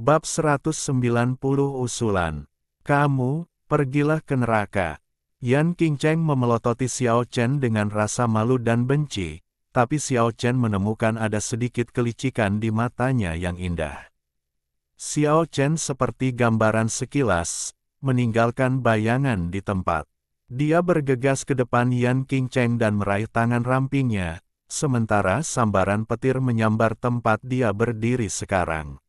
Bab 190 Usulan. Kamu, pergilah ke neraka. Yan Qingcheng memelototi Xiao Chen dengan rasa malu dan benci, tapi Xiao Chen menemukan ada sedikit kelicikan di matanya yang indah. Xiao Chen seperti gambaran sekilas, meninggalkan bayangan di tempat. Dia bergegas ke depan Yan Qingcheng dan meraih tangan rampingnya, sementara sambaran petir menyambar tempat dia berdiri sekarang.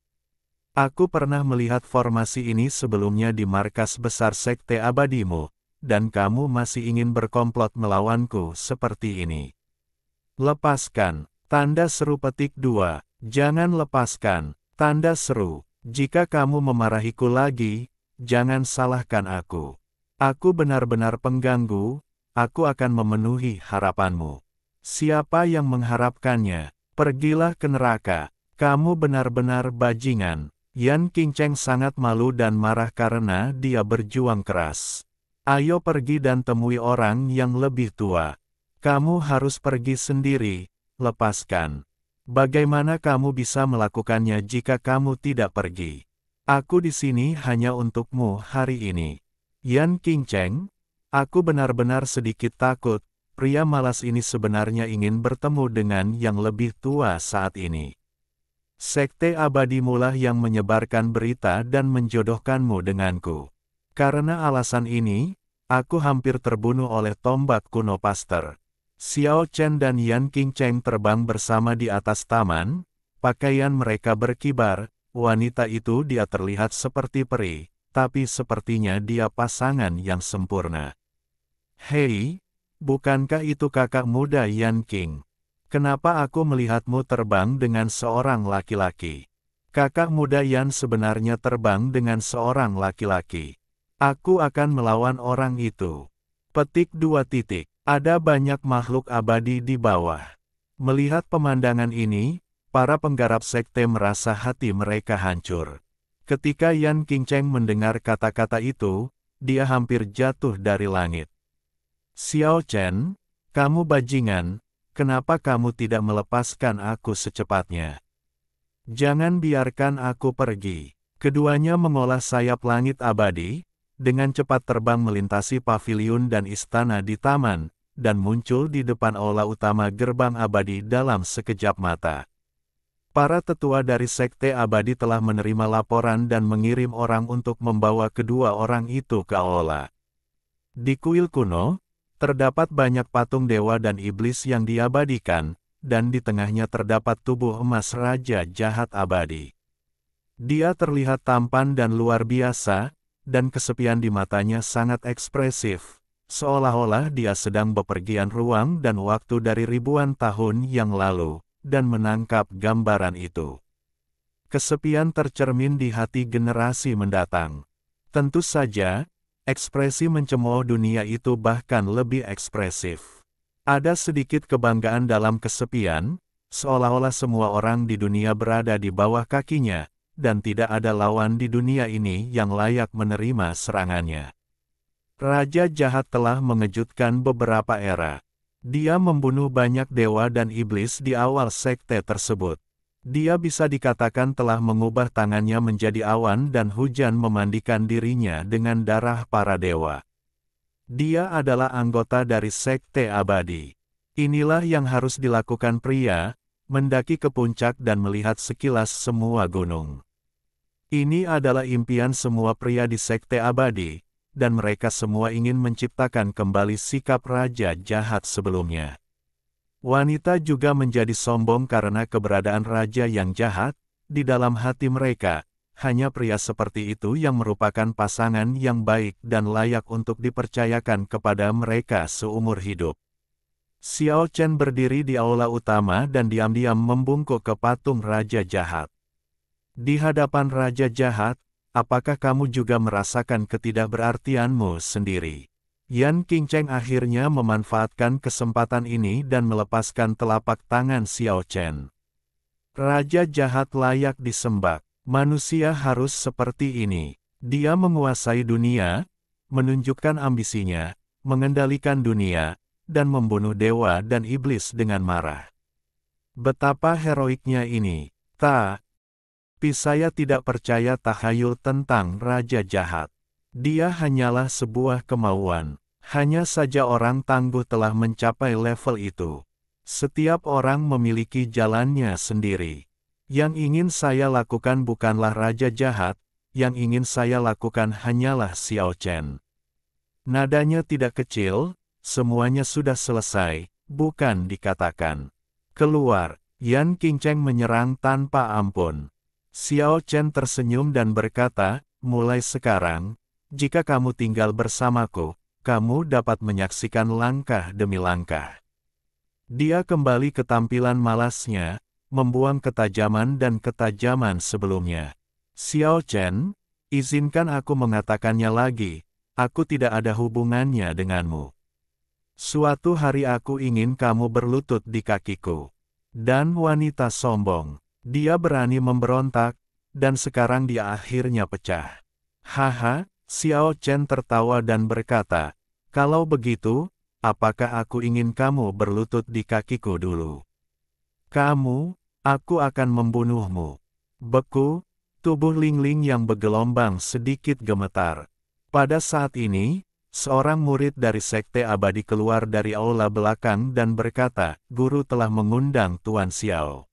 Aku pernah melihat formasi ini sebelumnya di markas besar Sekte Abadimu, dan kamu masih ingin berkomplot melawanku seperti ini. Lepaskan, tanda seru petik 2, jangan lepaskan, tanda seru, jika kamu memarahiku lagi, jangan salahkan aku. Aku benar-benar pengganggu, aku akan memenuhi harapanmu. Siapa yang mengharapkannya, pergilah ke neraka, kamu benar-benar bajingan. Yan Qingcheng sangat malu dan marah karena dia berjuang keras. Ayo pergi dan temui orang yang lebih tua. Kamu harus pergi sendiri, lepaskan. Bagaimana kamu bisa melakukannya jika kamu tidak pergi? Aku di sini hanya untukmu hari ini. Yan Qingcheng, aku benar-benar sedikit takut, pria malas ini sebenarnya ingin bertemu dengan yang lebih tua saat ini. Sekte Abadimulah yang menyebarkan berita dan menjodohkanmu denganku. Karena alasan ini, aku hampir terbunuh oleh tombak kuno Pastor. Xiao Chen dan Yan Qingcheng terbang bersama di atas taman, pakaian mereka berkibar, wanita itu dia terlihat seperti peri, tapi sepertinya dia pasangan yang sempurna. Hei, bukankah itu kakak muda Yan Qing? Kenapa aku melihatmu terbang dengan seorang laki-laki? Kakak muda Yan sebenarnya terbang dengan seorang laki-laki. Aku akan melawan orang itu. Petik 2 titik. Ada banyak makhluk abadi di bawah. Melihat pemandangan ini, para penggarap sekte merasa hati mereka hancur. Ketika Yan Qingcheng mendengar kata-kata itu, dia hampir jatuh dari langit. Xiao Chen, kamu bajingan. Kenapa kamu tidak melepaskan aku secepatnya? Jangan biarkan aku pergi. Keduanya mengolah sayap langit abadi, dengan cepat terbang melintasi paviliun dan istana di taman, dan muncul di depan aula utama gerbang abadi dalam sekejap mata. Para tetua dari Sekte Abadi telah menerima laporan dan mengirim orang untuk membawa kedua orang itu ke aula. Di kuil kuno, terdapat banyak patung dewa dan iblis yang diabadikan, dan di tengahnya terdapat tubuh emas Raja Jahat Abadi. Dia terlihat tampan dan luar biasa, dan kesepian di matanya sangat ekspresif, seolah-olah dia sedang bepergian ruang dan waktu dari ribuan tahun yang lalu, dan menangkap gambaran itu. Kesepian tercermin di hati generasi mendatang. Tentu saja, ekspresi mencemooh dunia itu bahkan lebih ekspresif. Ada sedikit kebanggaan dalam kesepian, seolah-olah semua orang di dunia berada di bawah kakinya, dan tidak ada lawan di dunia ini yang layak menerima serangannya. Raja Jahat telah mengejutkan beberapa era. Dia membunuh banyak dewa dan iblis di awal sekte tersebut. Dia bisa dikatakan telah mengubah tangannya menjadi awan dan hujan memandikan dirinya dengan darah para dewa. Dia adalah anggota dari Sekte Abadi. Inilah yang harus dilakukan pria, mendaki ke puncak dan melihat sekilas semua gunung. Ini adalah impian semua pria di Sekte Abadi, dan mereka semua ingin menciptakan kembali sikap Raja Jahat sebelumnya. Wanita juga menjadi sombong karena keberadaan raja yang jahat, di dalam hati mereka, hanya pria seperti itu yang merupakan pasangan yang baik dan layak untuk dipercayakan kepada mereka seumur hidup. Xiao Chen berdiri di aula utama dan diam-diam membungkuk ke patung Raja Jahat. Di hadapan Raja Jahat, apakah kamu juga merasakan ketidakberartianmu sendiri? Yan Qingcheng akhirnya memanfaatkan kesempatan ini dan melepaskan telapak tangan Xiao Chen. Raja Jahat layak disembah. Manusia harus seperti ini. Dia menguasai dunia, menunjukkan ambisinya, mengendalikan dunia, dan membunuh dewa dan iblis dengan marah. Betapa heroiknya ini. Tapi saya tidak percaya tahayul tentang raja jahat. Dia hanyalah sebuah kemauan. Hanya saja orang tangguh telah mencapai level itu. Setiap orang memiliki jalannya sendiri. Yang ingin saya lakukan bukanlah raja jahat, yang ingin saya lakukan hanyalah Xiao Chen. Nadanya tidak kecil, semuanya sudah selesai, bukan dikatakan. Keluar, Yan Qingcheng menyerang tanpa ampun. Xiao Chen tersenyum dan berkata, mulai sekarang, jika kamu tinggal bersamaku, kamu dapat menyaksikan langkah demi langkah. Dia kembali ke tampilan malasnya, membuang ketajaman dan ketajaman sebelumnya. Xiao Chen, izinkan aku mengatakannya lagi, aku tidak ada hubungannya denganmu. Suatu hari aku ingin kamu berlutut di kakiku. Dan wanita sombong. Dia berani memberontak, dan sekarang dia akhirnya pecah. Haha, Xiao Chen tertawa dan berkata, kalau begitu, apakah aku ingin kamu berlutut di kakiku dulu? Aku akan membunuhmu. Beku, tubuh Ling Ling yang bergelombang sedikit gemetar. Pada saat ini, seorang murid dari Sekte Abadi keluar dari aula belakang dan berkata, guru telah mengundang Tuan Xiao.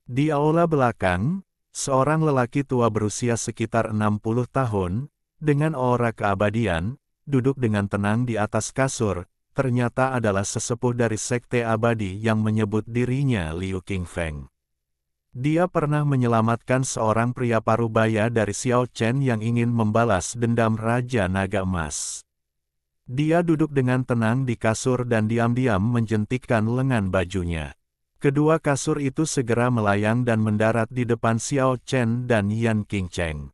Di aula belakang, seorang lelaki tua berusia sekitar 60 tahun, dengan aura keabadian, duduk dengan tenang di atas kasur, ternyata adalah sesepuh dari Sekte Abadi yang menyebut dirinya Liu Qingfeng. Dia pernah menyelamatkan seorang pria parubaya dari Xiao Chen yang ingin membalas dendam Raja Naga Emas. Dia duduk dengan tenang di kasur dan diam-diam menjentikkan lengan bajunya. Kedua kasur itu segera melayang dan mendarat di depan Xiao Chen dan Yan Qingcheng.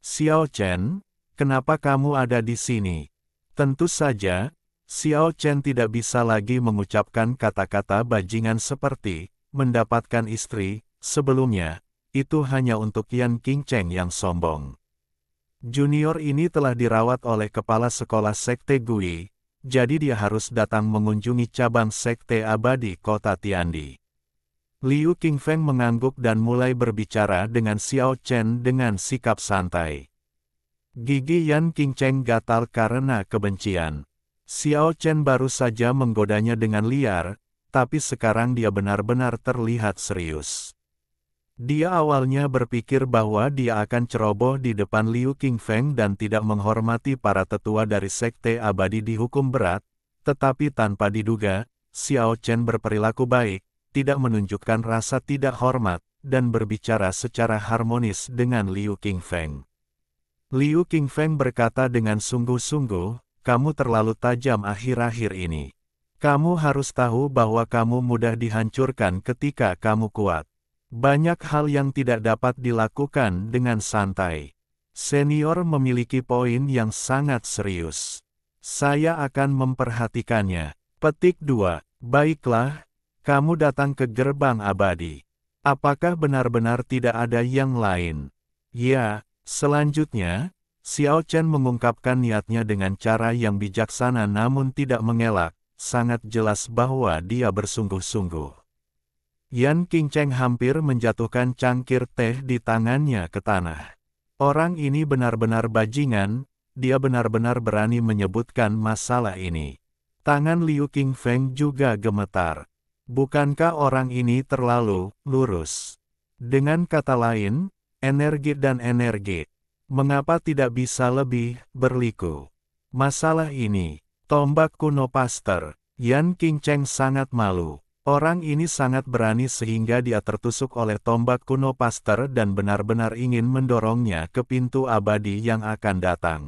Xiao Chen, kenapa kamu ada di sini? Tentu saja, Xiao Chen tidak bisa lagi mengucapkan kata-kata bajingan seperti, mendapatkan istri, sebelumnya, itu hanya untuk Yan Qingcheng yang sombong. Junior ini telah dirawat oleh kepala sekolah Sekte Gui, jadi dia harus datang mengunjungi cabang Sekte Abadi Kota Tiandi. Liu Qingfeng mengangguk dan mulai berbicara dengan Xiao Chen dengan sikap santai. Gigi Yan Qingcheng gatal karena kebencian. Xiao Chen baru saja menggodanya dengan liar, tapi sekarang dia benar-benar terlihat serius. Dia awalnya berpikir bahwa dia akan ceroboh di depan Liu Qingfeng dan tidak menghormati para tetua dari Sekte Abadi dihukum berat, tetapi tanpa diduga, Xiao Chen berperilaku baik, tidak menunjukkan rasa tidak hormat, dan berbicara secara harmonis dengan Liu Qingfeng. Liu Qingfeng berkata dengan sungguh-sungguh, kamu terlalu tajam akhir-akhir ini. Kamu harus tahu bahwa kamu mudah dihancurkan ketika kamu kuat. Banyak hal yang tidak dapat dilakukan dengan santai. Senior memiliki poin yang sangat serius. Saya akan memperhatikannya. Petik 2. Baiklah, kamu datang ke gerbang abadi. Apakah benar-benar tidak ada yang lain? Ya. Selanjutnya, Xiao Chen mengungkapkan niatnya dengan cara yang bijaksana namun tidak mengelak, sangat jelas bahwa dia bersungguh-sungguh. Yan Qingcheng hampir menjatuhkan cangkir teh di tangannya ke tanah. Orang ini benar-benar bajingan, dia benar-benar berani menyebutkan masalah ini. Tangan Liu Qingfeng juga gemetar. Bukankah orang ini terlalu lurus? Dengan kata lain, energi dan energi. Mengapa tidak bisa lebih berliku? Masalah ini, tombak kuno Pasteur. Yan Qingcheng sangat malu. Orang ini sangat berani sehingga dia tertusuk oleh tombak kuno Pasteur dan benar-benar ingin mendorongnya ke pintu abadi yang akan datang.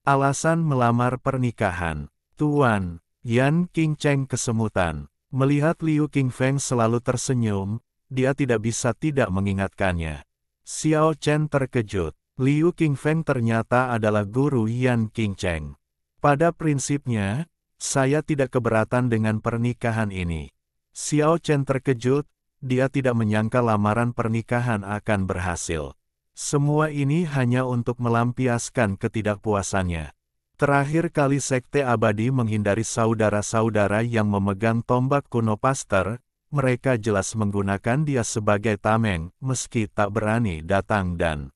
Alasan melamar pernikahan. Tuan, Yan Qingcheng kesemutan. Melihat Liu Qingfeng selalu tersenyum, dia tidak bisa tidak mengingatkannya. Xiao Chen terkejut. Liu Qingfeng ternyata adalah guru Yan Qingcheng. Pada prinsipnya, saya tidak keberatan dengan pernikahan ini. Xiao Chen terkejut, dia tidak menyangka lamaran pernikahan akan berhasil. Semua ini hanya untuk melampiaskan ketidakpuasannya. Terakhir kali Sekte Abadi menghindari saudara-saudara yang memegang tombak kuno Pasteur, mereka jelas menggunakan dia sebagai tameng, meski tak berani datang dan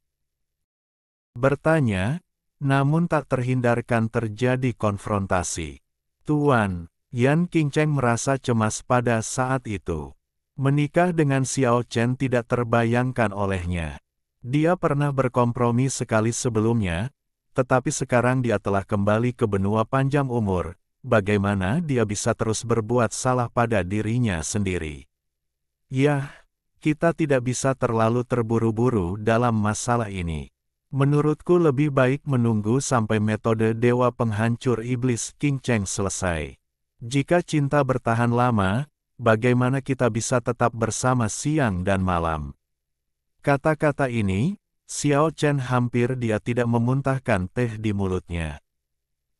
bertanya, namun tak terhindarkan terjadi konfrontasi. Tuan, Yan Qingcheng merasa cemas pada saat itu. Menikah dengan Xiao Chen tidak terbayangkan olehnya. Dia pernah berkompromi sekali sebelumnya, tetapi sekarang dia telah kembali ke benua panjang umur. Bagaimana dia bisa terus berbuat salah pada dirinya sendiri? Yah, kita tidak bisa terlalu terburu-buru dalam masalah ini. Menurutku lebih baik menunggu sampai metode Dewa Penghancur Iblis Qingcheng selesai. Jika cinta bertahan lama, bagaimana kita bisa tetap bersama siang dan malam? Kata-kata ini, Xiao Chen hampir dia tidak memuntahkan teh di mulutnya.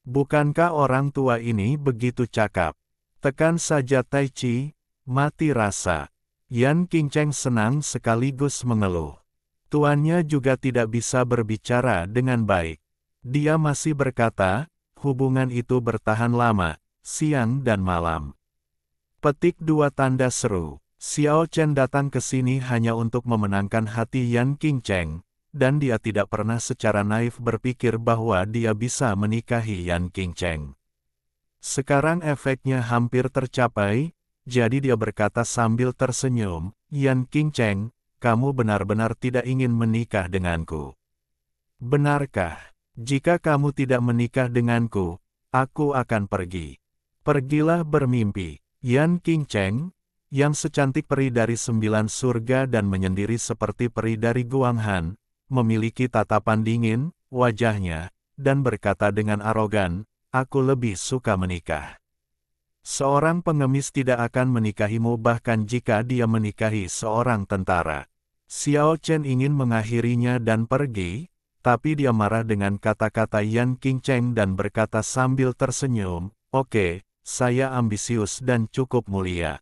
Bukankah orang tua ini begitu cakap? Tekan saja Tai Chi, mati rasa. Yan Qingcheng senang sekaligus mengeluh. Tuannya juga tidak bisa berbicara dengan baik. Dia masih berkata, hubungan itu bertahan lama, siang dan malam. Petik 2 tanda seru. Xiao Chen datang ke sini hanya untuk memenangkan hati Yan Qingcheng, dan dia tidak pernah secara naif berpikir bahwa dia bisa menikahi Yan Qingcheng. Sekarang efeknya hampir tercapai, jadi dia berkata sambil tersenyum, Yan Qingcheng, kamu benar-benar tidak ingin menikah denganku. Benarkah? Jika kamu tidak menikah denganku, aku akan pergi. Pergilah bermimpi. Yan Qingcheng, yang secantik peri dari 9 surga dan menyendiri seperti peri dari Guanghan, memiliki tatapan dingin, wajahnya, dan berkata dengan arogan, aku lebih suka menikah. Seorang pengemis tidak akan menikahimu bahkan jika dia menikahi seorang tentara. Xiao Chen ingin mengakhirinya dan pergi, tapi dia marah dengan kata-kata Yan Qingcheng dan berkata sambil tersenyum, oke, saya ambisius dan cukup mulia.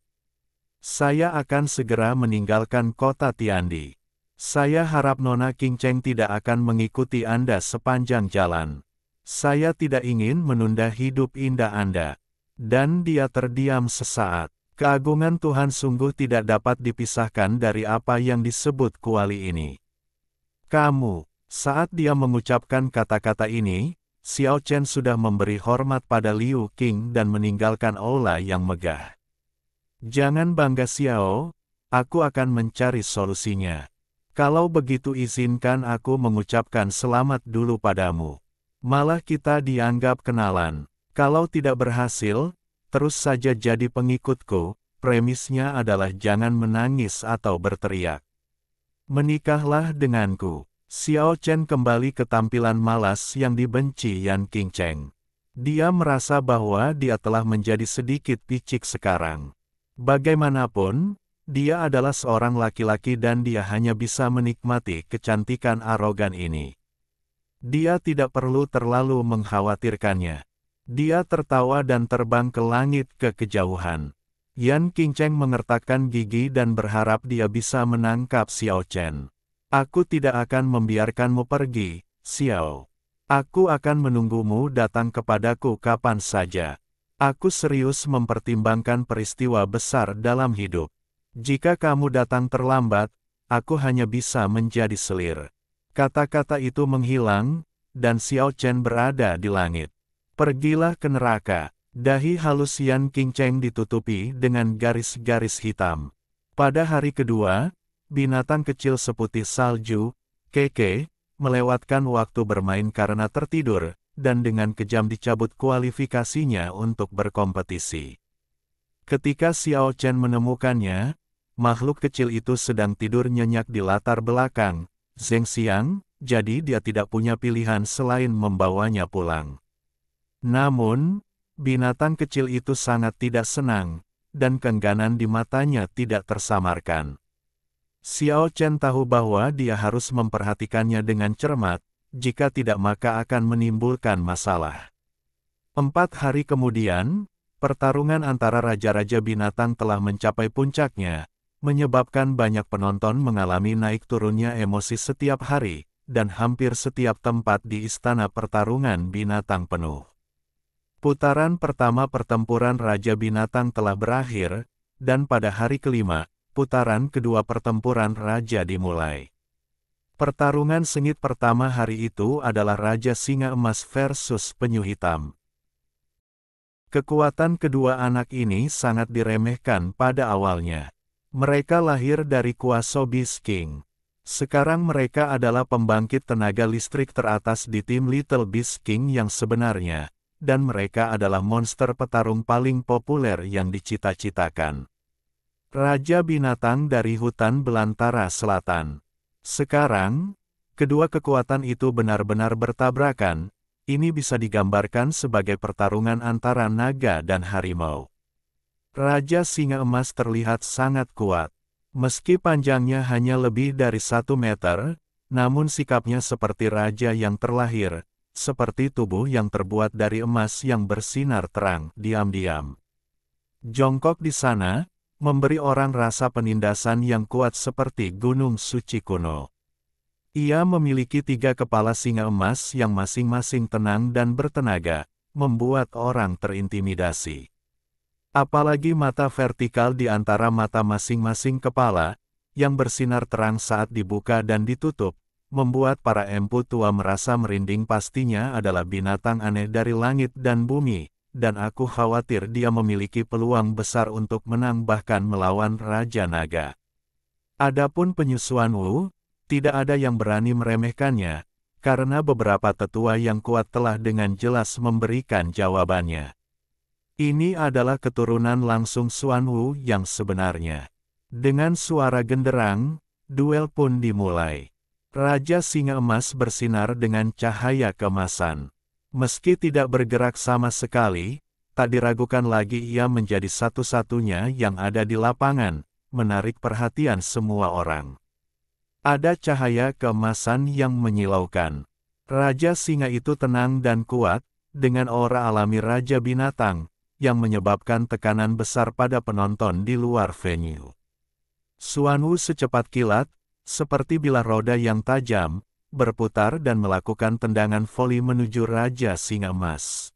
Saya akan segera meninggalkan kota Tiandi. Saya harap Nona Qingcheng tidak akan mengikuti Anda sepanjang jalan. Saya tidak ingin menunda hidup indah Anda. Dan dia terdiam sesaat. Keagungan Tuhan sungguh tidak dapat dipisahkan dari apa yang disebut kuali ini. Kamu, saat dia mengucapkan kata-kata ini, Xiao Chen sudah memberi hormat pada Liu Qing dan meninggalkan aula yang megah. Jangan bangga Xiao, aku akan mencari solusinya. Kalau begitu izinkan aku mengucapkan selamat dulu padamu. Malah kita dianggap kenalan. Kalau tidak berhasil, terus saja jadi pengikutku, premisnya adalah jangan menangis atau berteriak. Menikahlah denganku. Xiao Chen kembali ke tampilan malas yang dibenci Yan Qingcheng. Dia merasa bahwa dia telah menjadi sedikit picik sekarang. Bagaimanapun, dia adalah seorang laki-laki dan dia hanya bisa menikmati kecantikan arogan ini. Dia tidak perlu terlalu mengkhawatirkannya. Dia tertawa dan terbang ke langit ke kejauhan. Yan Qingcheng mengertakkan gigi dan berharap dia bisa menangkap Xiao Chen. Aku tidak akan membiarkanmu pergi, Xiao. Aku akan menunggumu datang kepadaku kapan saja. Aku serius mempertimbangkan peristiwa besar dalam hidup. Jika kamu datang terlambat, aku hanya bisa menjadi selir. Kata-kata itu menghilang, dan Xiao Chen berada di langit. Pergilah ke neraka. Dahi halus Yan Qingcheng ditutupi dengan garis-garis hitam. Pada hari kedua, binatang kecil seputih salju, Keke, melewatkan waktu bermain karena tertidur, dan dengan kejam dicabut kualifikasinya untuk berkompetisi. Ketika Xiao Chen menemukannya, makhluk kecil itu sedang tidur nyenyak di latar belakang, Zheng Xiang, jadi dia tidak punya pilihan selain membawanya pulang. Namun, binatang kecil itu sangat tidak senang, dan keengganan di matanya tidak tersamarkan. Xiao Chen tahu bahwa dia harus memperhatikannya dengan cermat, jika tidak maka akan menimbulkan masalah. 4 hari kemudian, pertarungan antara raja-raja binatang telah mencapai puncaknya, menyebabkan banyak penonton mengalami naik turunnya emosi setiap hari, dan hampir setiap tempat di istana pertarungan binatang penuh. Putaran pertama pertempuran Raja Binatang telah berakhir, dan pada hari kelima, putaran kedua pertempuran raja dimulai. Pertarungan sengit pertama hari itu adalah Raja Singa Emas versus Penyu Hitam. Kekuatan kedua anak ini sangat diremehkan pada awalnya. Mereka lahir dari kuasa Beast King. Sekarang mereka adalah pembangkit tenaga listrik teratas di tim Little Beast King yang sebenarnya, dan mereka adalah monster petarung paling populer yang dicita-citakan. Raja binatang dari hutan belantara selatan. Sekarang, kedua kekuatan itu benar-benar bertabrakan. Ini bisa digambarkan sebagai pertarungan antara naga dan harimau. Raja Singa Emas terlihat sangat kuat. Meski panjangnya hanya lebih dari 1 meter, namun sikapnya seperti raja yang terlahir, seperti tubuh yang terbuat dari emas yang bersinar terang, diam-diam. Jongkok di sana, memberi orang rasa penindasan yang kuat seperti gunung suci kuno. Ia memiliki 3 kepala singa emas yang masing-masing tenang dan bertenaga, membuat orang terintimidasi. Apalagi mata vertikal di antara mata masing-masing kepala, yang bersinar terang saat dibuka dan ditutup, membuat para empu tua merasa merinding. Pastinya adalah binatang aneh dari langit dan bumi, dan aku khawatir dia memiliki peluang besar untuk menang bahkan melawan Raja Naga. Adapun Penyu Xuanwu, tidak ada yang berani meremehkannya, karena beberapa tetua yang kuat telah dengan jelas memberikan jawabannya. Ini adalah keturunan langsung Xuanwu yang sebenarnya. Dengan suara genderang, duel pun dimulai. Raja Singa Emas bersinar dengan cahaya keemasan. Meski tidak bergerak sama sekali, tak diragukan lagi ia menjadi satu-satunya yang ada di lapangan, menarik perhatian semua orang. Ada cahaya keemasan yang menyilaukan. Raja singa itu tenang dan kuat, dengan aura alami Raja Binatang, yang menyebabkan tekanan besar pada penonton di luar venue. Xuanwu secepat kilat, seperti bilah roda yang tajam, berputar dan melakukan tendangan voli menuju Raja Singa Emas.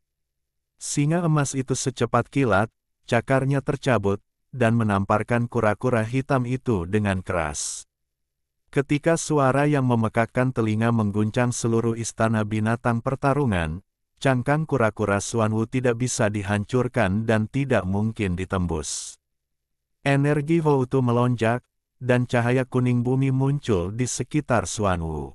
Singa emas itu secepat kilat, cakarnya tercabut, dan menamparkan kura-kura hitam itu dengan keras. Ketika suara yang memekakkan telinga mengguncang seluruh istana binatang pertarungan, cangkang kura-kura Xuanwu tidak bisa dihancurkan dan tidak mungkin ditembus. Energi Houtu melonjak, dan cahaya kuning bumi muncul di sekitar Xuanwu.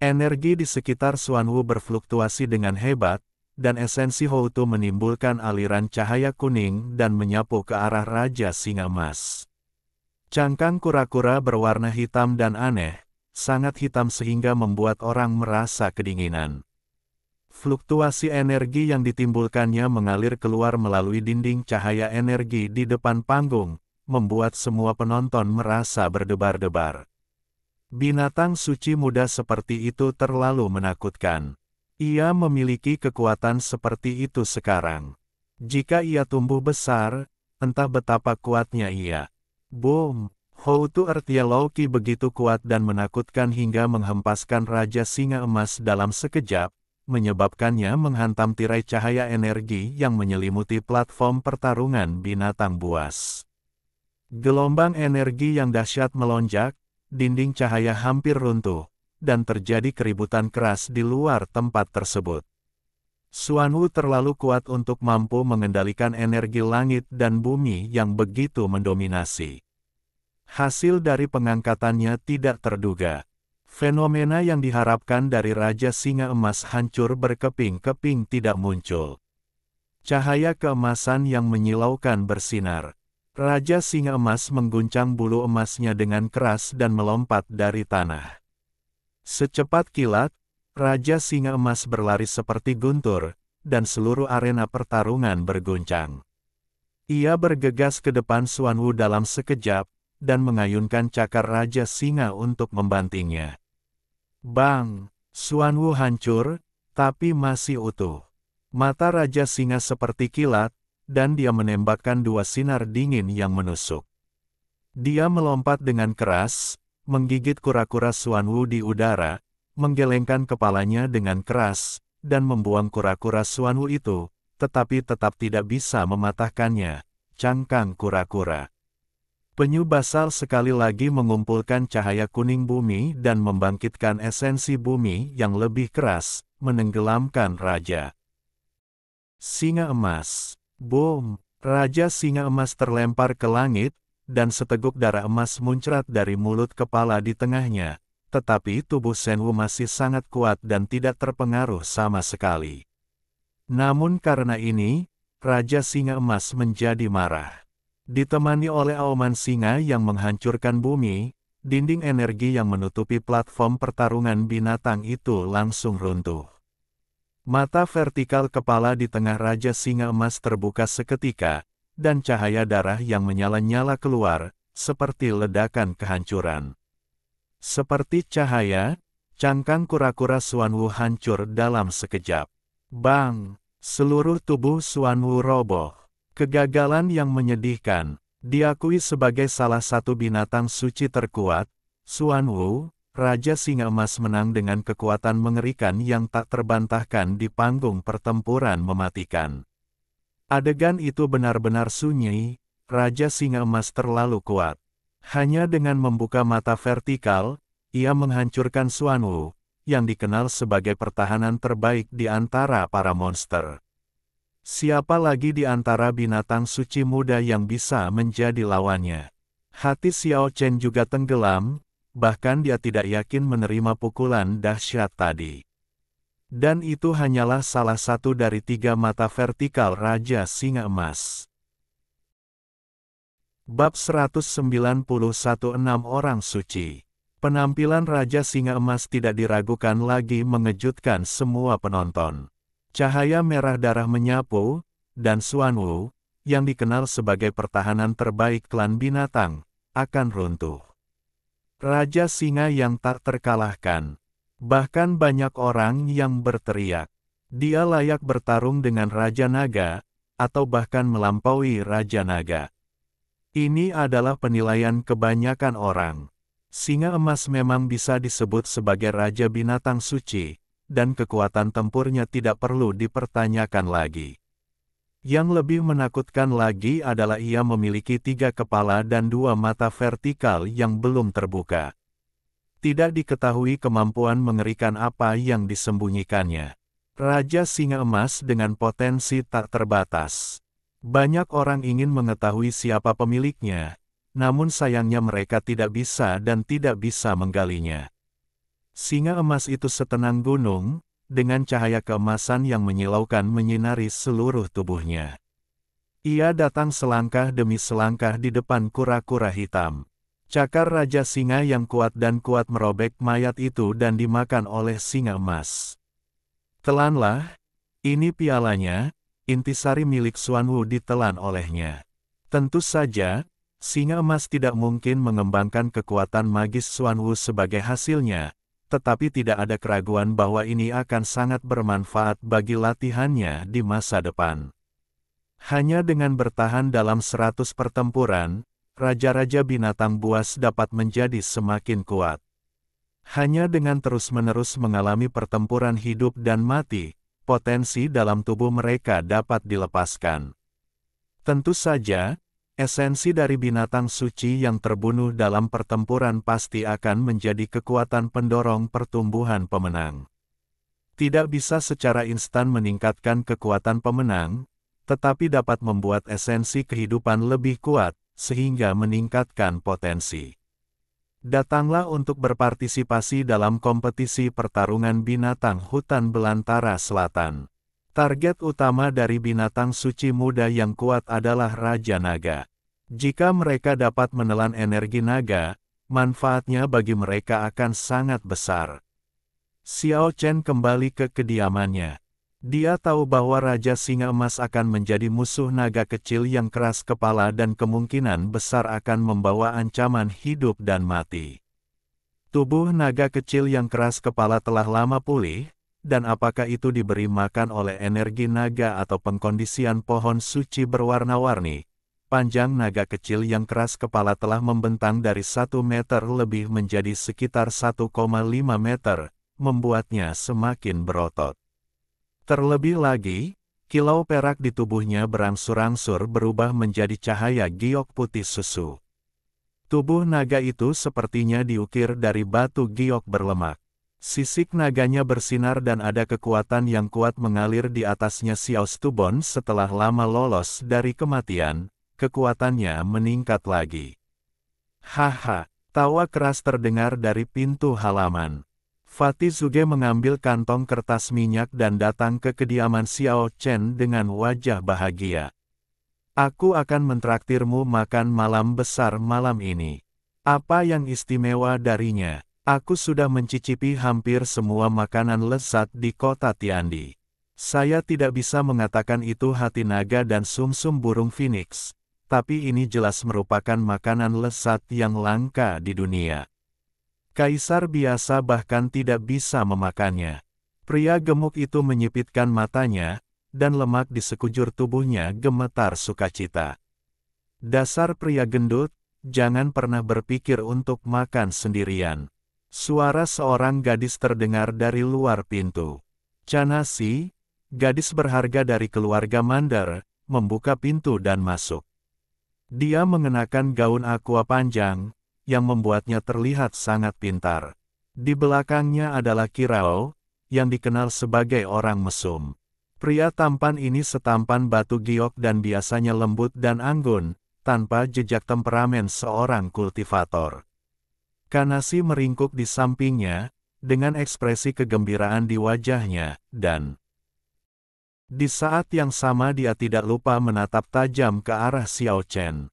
Energi di sekitar Xuanwu berfluktuasi dengan hebat, dan esensi Houtu menimbulkan aliran cahaya kuning dan menyapu ke arah Raja Singa Emas. Cangkang kura-kura berwarna hitam dan aneh, sangat hitam sehingga membuat orang merasa kedinginan. Fluktuasi energi yang ditimbulkannya mengalir keluar melalui dinding cahaya energi di depan panggung, membuat semua penonton merasa berdebar-debar. Binatang suci muda seperti itu terlalu menakutkan. Ia memiliki kekuatan seperti itu sekarang. Jika ia tumbuh besar, entah betapa kuatnya ia. Boom! Houtu Ertielauki begitu kuat dan menakutkan hingga menghempaskan Raja Singa Emas dalam sekejap, menyebabkannya menghantam tirai cahaya energi yang menyelimuti platform pertarungan binatang buas. Gelombang energi yang dahsyat melonjak, dinding cahaya hampir runtuh, dan terjadi keributan keras di luar tempat tersebut. Xuanwu terlalu kuat untuk mampu mengendalikan energi langit dan bumi yang begitu mendominasi. Hasil dari pengangkatannya tidak terduga. Fenomena yang diharapkan dari Raja Singa Emas hancur berkeping-keping tidak muncul. Cahaya keemasan yang menyilaukan bersinar. Raja Singa Emas mengguncang bulu emasnya dengan keras dan melompat dari tanah. Secepat kilat, Raja Singa Emas berlari seperti guntur, dan seluruh arena pertarungan berguncang. Ia bergegas ke depan Xuanwu dalam sekejap, dan mengayunkan cakar Raja Singa untuk membantingnya. Bang! Xuanwu hancur, tapi masih utuh. Mata Raja Singa seperti kilat, dan dia menembakkan 2 sinar dingin yang menusuk. Dia melompat dengan keras, menggigit kura-kura Xuanwu di udara, menggelengkan kepalanya dengan keras, dan membuang kura-kura Xuanwu itu, tetapi tetap tidak bisa mematahkannya. cangkang kura-kura. Penyu basal sekali lagi mengumpulkan cahaya kuning bumi dan membangkitkan esensi bumi yang lebih keras, menenggelamkan Raja Singa Emas. Boom! Raja Singa Emas terlempar ke langit, dan seteguk darah emas muncrat dari mulut kepala di tengahnya. Tetapi tubuh Shenwu masih sangat kuat dan tidak terpengaruh sama sekali. Namun karena ini, Raja Singa Emas menjadi marah. Ditemani oleh auman singa yang menghancurkan bumi, dinding energi yang menutupi platform pertarungan binatang itu langsung runtuh. Mata vertikal kepala di tengah Raja Singa Emas terbuka seketika, dan cahaya darah yang menyala-nyala keluar, seperti ledakan kehancuran. Seperti cahaya, cangkang kura-kura Xuanwu hancur dalam sekejap. Bang! Seluruh tubuh Xuanwu roboh. Kegagalan yang menyedihkan, diakui sebagai salah satu binatang suci terkuat, Xuanwu, Raja Singa Emas menang dengan kekuatan mengerikan yang tak terbantahkan di panggung pertempuran mematikan. Adegan itu benar-benar sunyi, Raja Singa Emas terlalu kuat. Hanya dengan membuka mata vertikal, ia menghancurkan Xuanwu, yang dikenal sebagai pertahanan terbaik di antara para monster. Siapa lagi di antara binatang suci muda yang bisa menjadi lawannya? Hati Xiao Chen juga tenggelam, bahkan dia tidak yakin menerima pukulan dahsyat tadi. Dan itu hanyalah salah satu dari 3 mata vertikal Raja Singa Emas. Bab 191 6 Orang Suci. Penampilan Raja Singa Emas tidak diragukan lagi mengejutkan semua penonton. Cahaya merah darah menyapu, dan Xuanwu, yang dikenal sebagai pertahanan terbaik klan binatang, akan runtuh. Raja Singa yang tak terkalahkan. Bahkan banyak orang yang berteriak, dia layak bertarung dengan Raja Naga, atau bahkan melampaui Raja Naga. Ini adalah penilaian kebanyakan orang. Singa Emas memang bisa disebut sebagai Raja Binatang Suci, dan kekuatan tempurnya tidak perlu dipertanyakan lagi. Yang lebih menakutkan lagi adalah ia memiliki 3 kepala dan 2 mata vertikal yang belum terbuka. Tidak diketahui kemampuan mengerikan apa yang disembunyikannya. Raja Singa Emas dengan potensi tak terbatas. Banyak orang ingin mengetahui siapa pemiliknya, namun sayangnya mereka tidak bisa dan tidak bisa menggalinya. Singa emas itu setenang gunung, dengan cahaya keemasan yang menyilaukan menyinari seluruh tubuhnya. Ia datang selangkah demi selangkah di depan kura-kura hitam. Cakar Raja Singa yang kuat dan kuat merobek mayat itu dan dimakan oleh singa emas. Telanlah, ini pialanya, intisari milik Xuanwu ditelan olehnya. Tentu saja, singa emas tidak mungkin mengembangkan kekuatan magis Xuanwu sebagai hasilnya, tetapi tidak ada keraguan bahwa ini akan sangat bermanfaat bagi latihannya di masa depan. Hanya dengan bertahan dalam 100 pertempuran, raja-raja binatang buas dapat menjadi semakin kuat. Hanya dengan terus-menerus mengalami pertempuran hidup dan mati, potensi dalam tubuh mereka dapat dilepaskan. Tentu saja, esensi dari binatang suci yang terbunuh dalam pertempuran pasti akan menjadi kekuatan pendorong pertumbuhan pemenang. Tidak bisa secara instan meningkatkan kekuatan pemenang, tetapi dapat membuat esensi kehidupan lebih kuat, sehingga meningkatkan potensi. Datanglah untuk berpartisipasi dalam kompetisi pertarungan binatang hutan belantara selatan. Target utama dari binatang suci muda yang kuat adalah Raja Naga. Jika mereka dapat menelan energi naga, manfaatnya bagi mereka akan sangat besar. Xiao Chen kembali ke kediamannya. Dia tahu bahwa Raja Singa Emas akan menjadi musuh naga kecil yang keras kepala dan kemungkinan besar akan membawa ancaman hidup dan mati. Tubuh naga kecil yang keras kepala telah lama pulih, dan apakah itu diberi makan oleh energi naga atau pengkondisian pohon suci berwarna-warni, panjang naga kecil yang keras kepala telah membentang dari 1 meter lebih menjadi sekitar 1,5 meter, membuatnya semakin berotot. Terlebih lagi, Kilau perak di tubuhnya berangsur-angsur berubah menjadi cahaya giok putih susu. Tubuh naga itu sepertinya diukir dari batu giok berlemak. Sisik naganya bersinar dan ada kekuatan yang kuat mengalir di atasnya. Xiao Stubon setelah lama lolos dari kematian, kekuatannya meningkat lagi. Haha, tawa keras terdengar dari pintu halaman. Fatih Zuge mengambil kantong kertas minyak dan datang ke kediaman Xiao Chen dengan wajah bahagia. Aku akan mentraktirmu makan malam besar malam ini. Apa yang istimewa darinya? Aku sudah mencicipi hampir semua makanan lezat di kota Tiandi. Saya tidak bisa mengatakan itu hati naga dan sumsum burung phoenix, tapi ini jelas merupakan makanan lezat yang langka di dunia. Kaisar biasa bahkan tidak bisa memakannya. Pria gemuk itu menyipitkan matanya, dan lemak di sekujur tubuhnya gemetar sukacita. Dasar pria gendut, jangan pernah berpikir untuk makan sendirian. Suara seorang gadis terdengar dari luar pintu. Chanasi, gadis berharga dari keluarga Mandar, membuka pintu dan masuk. Dia mengenakan gaun aqua panjang, yang membuatnya terlihat sangat pintar. Di belakangnya adalah Kirao, yang dikenal sebagai orang mesum. Pria tampan ini setampan batu giok dan biasanya lembut dan anggun, tanpa jejak temperamen seorang kultivator. Kanasi meringkuk di sampingnya, dengan ekspresi kegembiraan di wajahnya, dan di saat yang sama dia tidak lupa menatap tajam ke arah Xiao Chen.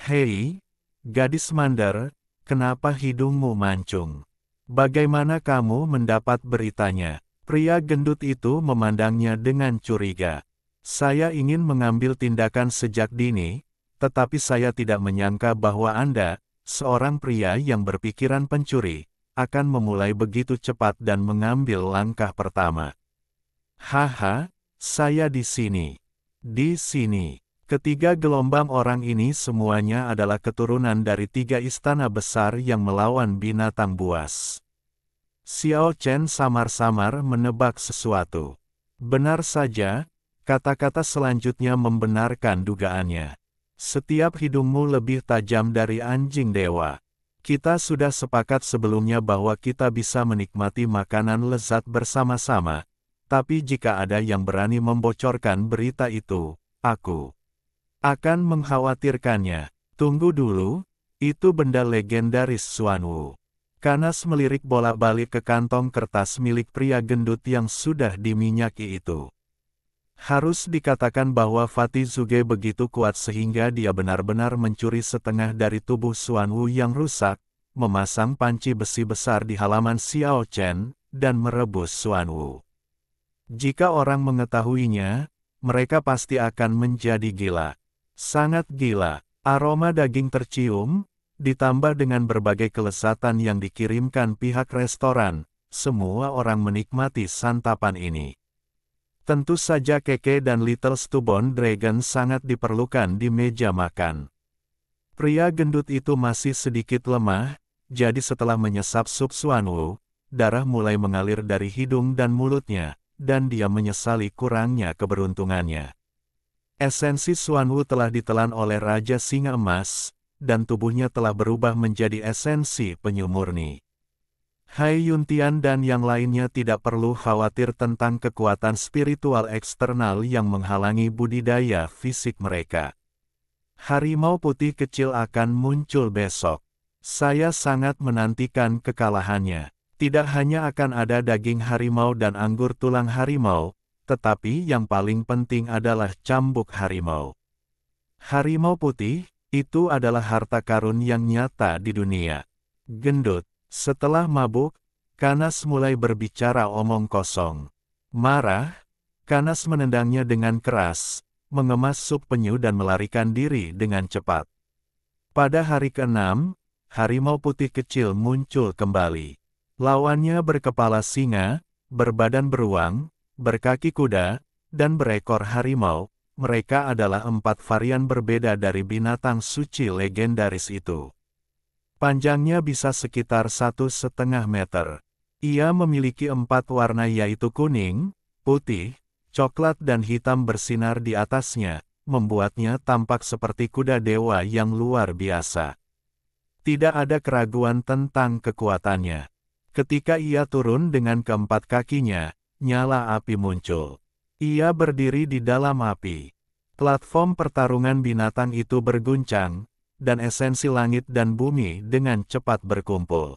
Hei, gadis Mandar, kenapa hidungmu mancung? Bagaimana kamu mendapat beritanya? Pria gendut itu memandangnya dengan curiga. Saya ingin mengambil tindakan sejak dini, tetapi saya tidak menyangka bahwa Anda, seorang pria yang berpikiran pencuri, akan memulai begitu cepat dan mengambil langkah pertama. Haha, saya di sini. Di sini. Ketiga gelombang orang ini semuanya adalah keturunan dari 3 istana besar yang melawan binatang buas. Xiao Chen samar-samar menebak sesuatu. Benar saja, kata-kata selanjutnya membenarkan dugaannya. Setiap hidungmu lebih tajam dari anjing dewa. Kita sudah sepakat sebelumnya bahwa kita bisa menikmati makanan lezat bersama-sama, tapi jika ada yang berani membocorkan berita itu, aku akan mengkhawatirkannya. Tunggu dulu, itu benda legendaris Xuanwu. Kanas melirik bolak-balik ke kantong kertas milik pria gendut yang sudah diminyaki itu. Harus dikatakan bahwa Fatih Zuge begitu kuat sehingga dia benar-benar mencuri setengah dari tubuh Xuanwu yang rusak, memasang panci besi besar di halaman Xiao Chen, dan merebus Xuanwu. Jika orang mengetahuinya, mereka pasti akan menjadi gila. Sangat gila. Aroma daging tercium, ditambah dengan berbagai kelezatan yang dikirimkan pihak restoran, semua orang menikmati santapan ini. Tentu saja Keke dan Little Stubborn Dragon sangat diperlukan di meja makan. Pria gendut itu masih sedikit lemah, jadi setelah menyesap sup Xuanwu, darah mulai mengalir dari hidung dan mulutnya, dan dia menyesali kurangnya keberuntungannya. Esensi Xuanwu telah ditelan oleh Raja Singa Emas, dan tubuhnya telah berubah menjadi esensi penyu murni. Hai Yuntian dan yang lainnya tidak perlu khawatir tentang kekuatan spiritual eksternal yang menghalangi budidaya fisik mereka. Harimau putih kecil akan muncul besok. Saya sangat menantikan kekalahannya. Tidak hanya akan ada daging harimau dan anggur tulang harimau, tetapi yang paling penting adalah cambuk harimau. Harimau putih, itu adalah harta karun yang nyata di dunia. Gendut. Setelah mabuk, Kanas mulai berbicara omong kosong. Marah, Kanas menendangnya dengan keras, mengemas sup penyu dan melarikan diri dengan cepat. Pada hari ke-6, harimau putih kecil muncul kembali. Lawannya berkepala singa, berbadan beruang, berkaki kuda, dan berekor harimau. Mereka adalah 4 varian berbeda dari binatang suci legendaris itu. Panjangnya bisa sekitar 1,5 meter. Ia memiliki 4 warna yaitu kuning, putih, coklat dan hitam bersinar di atasnya, membuatnya tampak seperti kuda dewa yang luar biasa. Tidak ada keraguan tentang kekuatannya. Ketika ia turun dengan keempat kakinya, nyala api muncul. Ia berdiri di dalam api. Platform pertarungan binatang itu berguncang, dan esensi langit dan bumi dengan cepat berkumpul.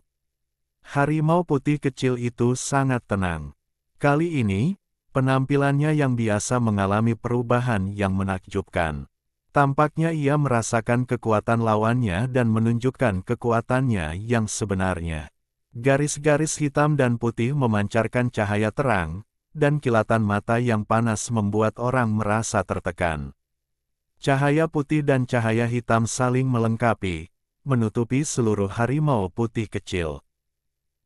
Harimau putih kecil itu sangat tenang. Kali ini, penampilannya yang biasa mengalami perubahan yang menakjubkan. Tampaknya ia merasakan kekuatan lawannya dan menunjukkan kekuatannya yang sebenarnya. Garis-garis hitam dan putih memancarkan cahaya terang, dan kilatan mata yang panas membuat orang merasa tertekan. Cahaya putih dan cahaya hitam saling melengkapi, menutupi seluruh harimau putih kecil.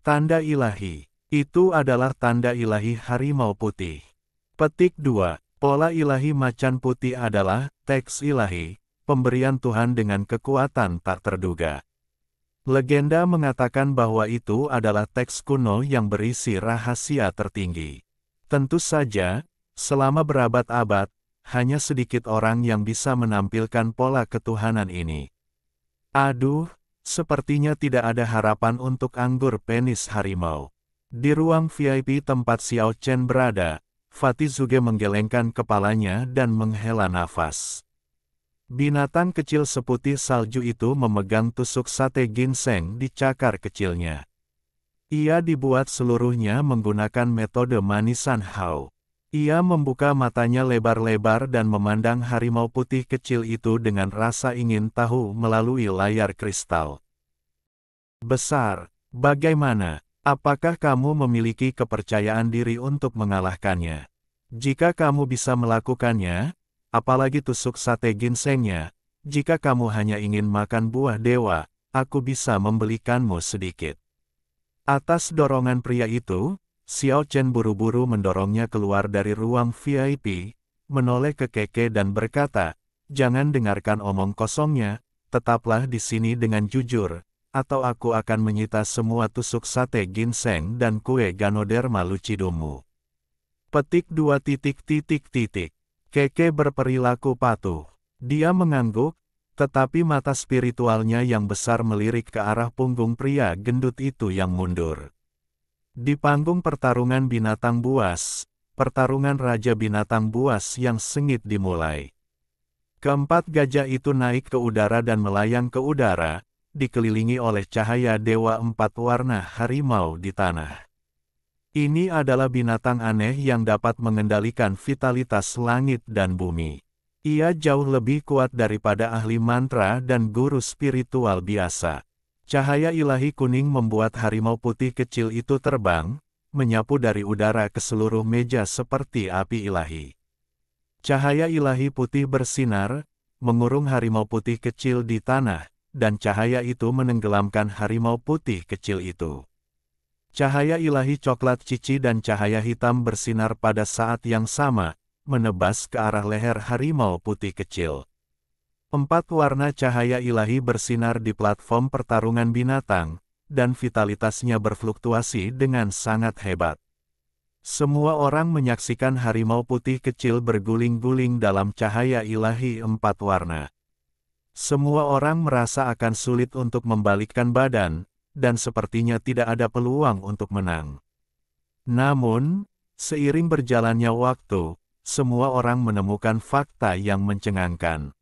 Tanda ilahi. Itu adalah tanda ilahi harimau putih. Petik 2. Pola ilahi macan putih adalah teks ilahi, pemberian Tuhan dengan kekuatan tak terduga. Legenda mengatakan bahwa itu adalah teks kuno yang berisi rahasia tertinggi. Tentu saja, selama berabad-abad, hanya sedikit orang yang bisa menampilkan pola ketuhanan ini. Aduh, sepertinya tidak ada harapan untuk anggur penis harimau. Di ruang VIP tempat Xiao Chen berada, Fatih Zuge menggelengkan kepalanya dan menghela nafas. Binatang kecil seputih salju itu memegang tusuk sate ginseng di cakar kecilnya. Ia dibuat seluruhnya menggunakan metode manisan hao. Ia membuka matanya lebar-lebar dan memandang harimau putih kecil itu dengan rasa ingin tahu melalui layar kristal. Besar, bagaimana? Apakah kamu memiliki kepercayaan diri untuk mengalahkannya? Jika kamu bisa melakukannya, apalagi tusuk sate ginsengnya, jika kamu hanya ingin makan buah dewa, aku bisa membelikanmu sedikit. Atas dorongan pria itu, Xiao Chen buru-buru mendorongnya keluar dari ruang VIP, menoleh ke Keke dan berkata, "Jangan dengarkan omong kosongnya, tetaplah di sini dengan jujur, atau aku akan menyita semua tusuk sate ginseng dan kue Ganoderma lucidomu." Petik 2. Keke berperilaku patuh. Dia mengangguk, tetapi mata spiritualnya yang besar melirik ke arah punggung pria gendut itu yang mundur. Di panggung pertarungan binatang buas, pertarungan Raja Binatang Buas yang sengit dimulai. Keempat gajah itu naik ke udara dan melayang ke udara, dikelilingi oleh cahaya dewa 4 warna harimau di tanah. Ini adalah binatang aneh yang dapat mengendalikan vitalitas langit dan bumi. Ia jauh lebih kuat daripada ahli mantra dan guru spiritual biasa. Cahaya ilahi kuning membuat harimau putih kecil itu terbang, menyapu dari udara ke seluruh meja seperti api ilahi. Cahaya ilahi putih bersinar, mengurung harimau putih kecil di tanah, dan cahaya itu menenggelamkan harimau putih kecil itu. Cahaya ilahi coklat cici dan cahaya hitam bersinar pada saat yang sama, menebas ke arah leher harimau putih kecil. 4 warna cahaya ilahi bersinar di platform pertarungan binatang, dan vitalitasnya berfluktuasi dengan sangat hebat. Semua orang menyaksikan harimau putih kecil berguling-guling dalam cahaya ilahi 4 warna. Semua orang merasa akan sulit untuk membalikkan badan, dan sepertinya tidak ada peluang untuk menang. Namun, seiring berjalannya waktu, semua orang menemukan fakta yang mencengangkan.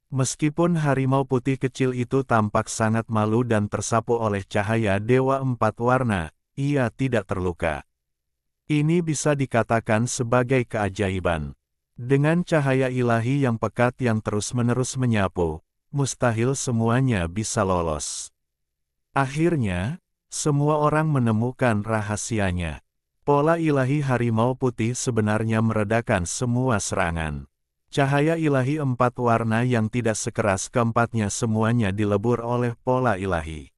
Meskipun harimau putih kecil itu tampak sangat malu dan tersapu oleh cahaya dewa 4 warna, ia tidak terluka. Ini bisa dikatakan sebagai keajaiban. Dengan cahaya ilahi yang pekat yang terus-menerus menyapu, mustahil semuanya bisa lolos. Akhirnya, semua orang menemukan rahasianya. Pola ilahi harimau putih sebenarnya meredakan semua serangan. Cahaya ilahi 4 warna yang tidak sekeras keempatnya semuanya dilebur oleh pola ilahi.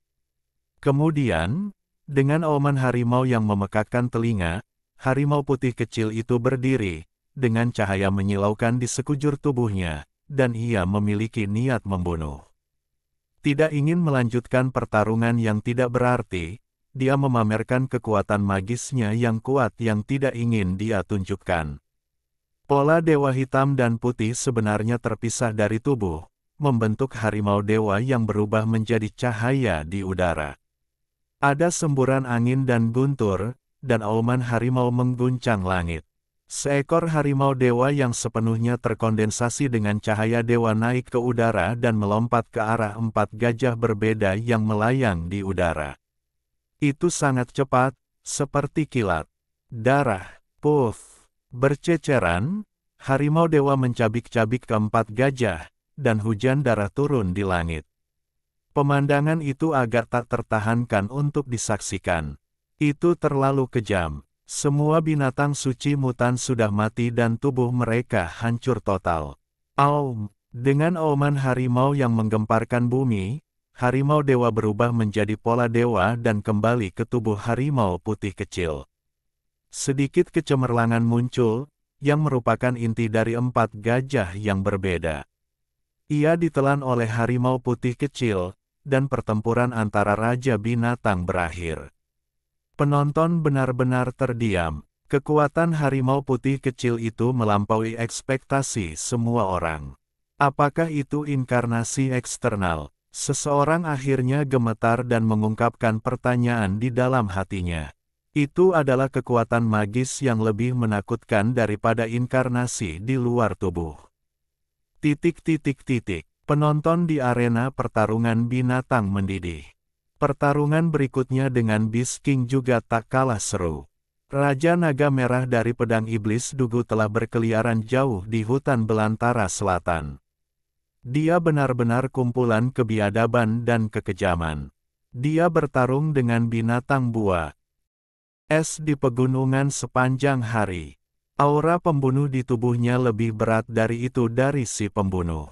Kemudian, dengan auman harimau yang memekakkan telinga, harimau putih kecil itu berdiri, dengan cahaya menyilaukan di sekujur tubuhnya, dan ia memiliki niat membunuh. Tidak ingin melanjutkan pertarungan yang tidak berarti, dia memamerkan kekuatan magisnya yang kuat yang tidak ingin dia tunjukkan. Pola dewa hitam dan putih sebenarnya terpisah dari tubuh, membentuk harimau dewa yang berubah menjadi cahaya di udara. Ada semburan angin dan guntur, dan auman harimau mengguncang langit. Seekor harimau dewa yang sepenuhnya terkondensasi dengan cahaya dewa naik ke udara dan melompat ke arah 4 gajah berbeda yang melayang di udara. Itu sangat cepat, seperti kilat. Darah, puff. Berceceran, harimau dewa mencabik-cabik keempat gajah, dan hujan darah turun di langit. Pemandangan itu agak tak tertahankan untuk disaksikan. Itu terlalu kejam. Semua binatang suci mutan sudah mati dan tubuh mereka hancur total. Aum, dengan auman harimau yang menggemparkan bumi, harimau dewa berubah menjadi pola dewa dan kembali ke tubuh harimau putih kecil. Sedikit kecemerlangan muncul, yang merupakan inti dari 4 gajah yang berbeda. Ia ditelan oleh harimau putih kecil, dan pertempuran antara raja binatang berakhir. Penonton benar-benar terdiam. Kekuatan harimau putih kecil itu melampaui ekspektasi semua orang. Apakah itu inkarnasi eksternal? Seseorang akhirnya gemetar dan mengungkapkan pertanyaan di dalam hatinya. Itu adalah kekuatan magis yang lebih menakutkan daripada inkarnasi di luar tubuh. Penonton di arena pertarungan binatang mendidih. Pertarungan berikutnya dengan Beast King juga tak kalah seru. Raja Naga Merah dari Pedang Iblis Dugu telah berkeliaran jauh di hutan belantara selatan. Dia benar-benar kumpulan kebiadaban dan kekejaman. Dia bertarung dengan binatang buah es di pegunungan sepanjang hari. Aura pembunuh di tubuhnya lebih berat dari itu dari si pembunuh.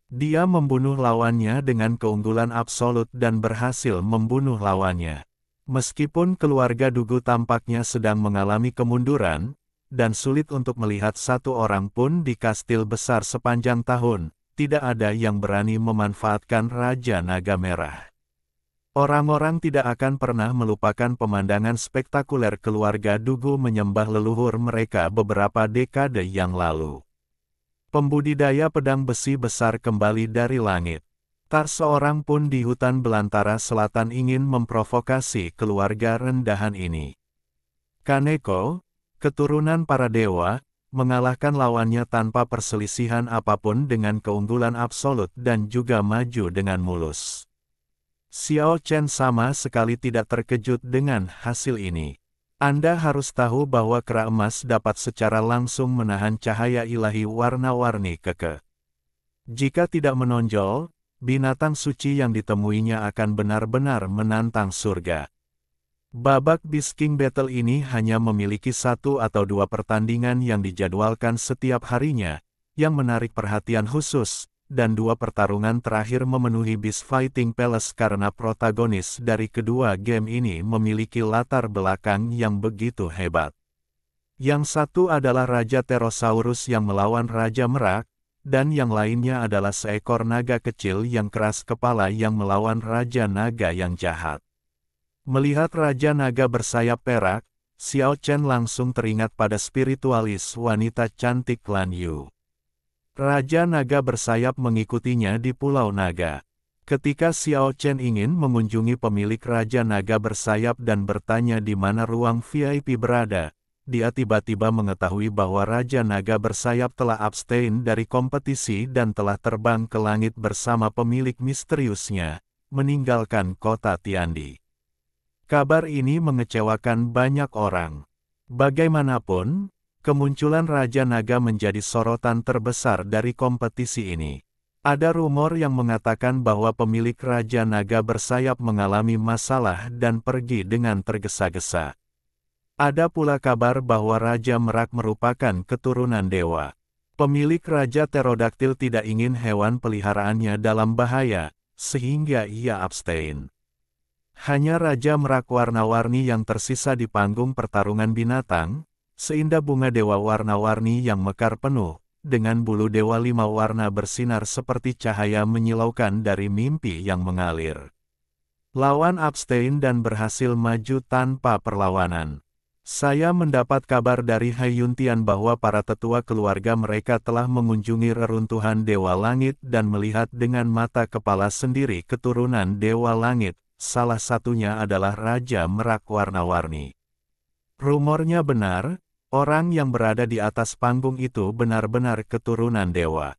Dia membunuh lawannya dengan keunggulan absolut dan berhasil membunuh lawannya. Meskipun keluarga Dugu tampaknya sedang mengalami kemunduran, dan sulit untuk melihat satu orang pun di kastil besar sepanjang tahun, tidak ada yang berani memanfaatkan Raja Naga Merah. Orang-orang tidak akan pernah melupakan pemandangan spektakuler keluarga Dugu menyembah leluhur mereka beberapa dekade yang lalu. Pembudidaya pedang besi besar kembali dari langit. Tak seorang pun di hutan belantara selatan ingin memprovokasi keluarga rendahan ini. Kaneko, keturunan para dewa, mengalahkan lawannya tanpa perselisihan apapun dengan keunggulan absolut dan juga maju dengan mulus. Xiao Chen sama sekali tidak terkejut dengan hasil ini. Anda harus tahu bahwa kera emas dapat secara langsung menahan cahaya ilahi warna-warni keke. Jika tidak menonjol, binatang suci yang ditemuinya akan benar-benar menantang surga. Babak Beast King Battle ini hanya memiliki 1 atau 2 pertandingan yang dijadwalkan setiap harinya, yang menarik perhatian khusus. Dan 2 pertarungan terakhir memenuhi Beast Fighting Palace karena protagonis dari kedua game ini memiliki latar belakang yang begitu hebat. Yang satu adalah Raja Pterosaurus yang melawan Raja Merak, dan yang lainnya adalah seekor naga kecil yang keras kepala yang melawan Raja Naga yang jahat. Melihat Raja Naga bersayap perak, Xiao Chen langsung teringat pada spiritualis wanita cantik Lan Yu. Raja Naga bersayap mengikutinya di Pulau Naga. Ketika Xiao Chen ingin mengunjungi pemilik Raja Naga bersayap dan bertanya di mana ruang VIP berada, dia tiba-tiba mengetahui bahwa Raja Naga bersayap telah abstain dari kompetisi dan telah terbang ke langit bersama pemilik misteriusnya, meninggalkan kota Tiandi. Kabar ini mengecewakan banyak orang. Bagaimanapun, kemunculan Raja Naga menjadi sorotan terbesar dari kompetisi ini. Ada rumor yang mengatakan bahwa pemilik Raja Naga bersayap mengalami masalah dan pergi dengan tergesa-gesa. Ada pula kabar bahwa Raja Merak merupakan keturunan dewa. Pemilik Raja Pterodaktil tidak ingin hewan peliharaannya dalam bahaya, sehingga ia abstain. Hanya Raja Merak warna-warni yang tersisa di panggung pertarungan binatang, seindah bunga dewa warna-warni yang mekar penuh, dengan bulu dewa 5 warna bersinar seperti cahaya menyilaukan dari mimpi yang mengalir. Lawan abstain dan berhasil maju tanpa perlawanan. Saya mendapat kabar dari Haiyuntian bahwa para tetua keluarga mereka telah mengunjungi reruntuhan Dewa Langit dan melihat dengan mata kepala sendiri keturunan Dewa Langit, salah satunya adalah Raja Merak warna-warni. Rumornya benar, orang yang berada di atas panggung itu benar-benar keturunan dewa.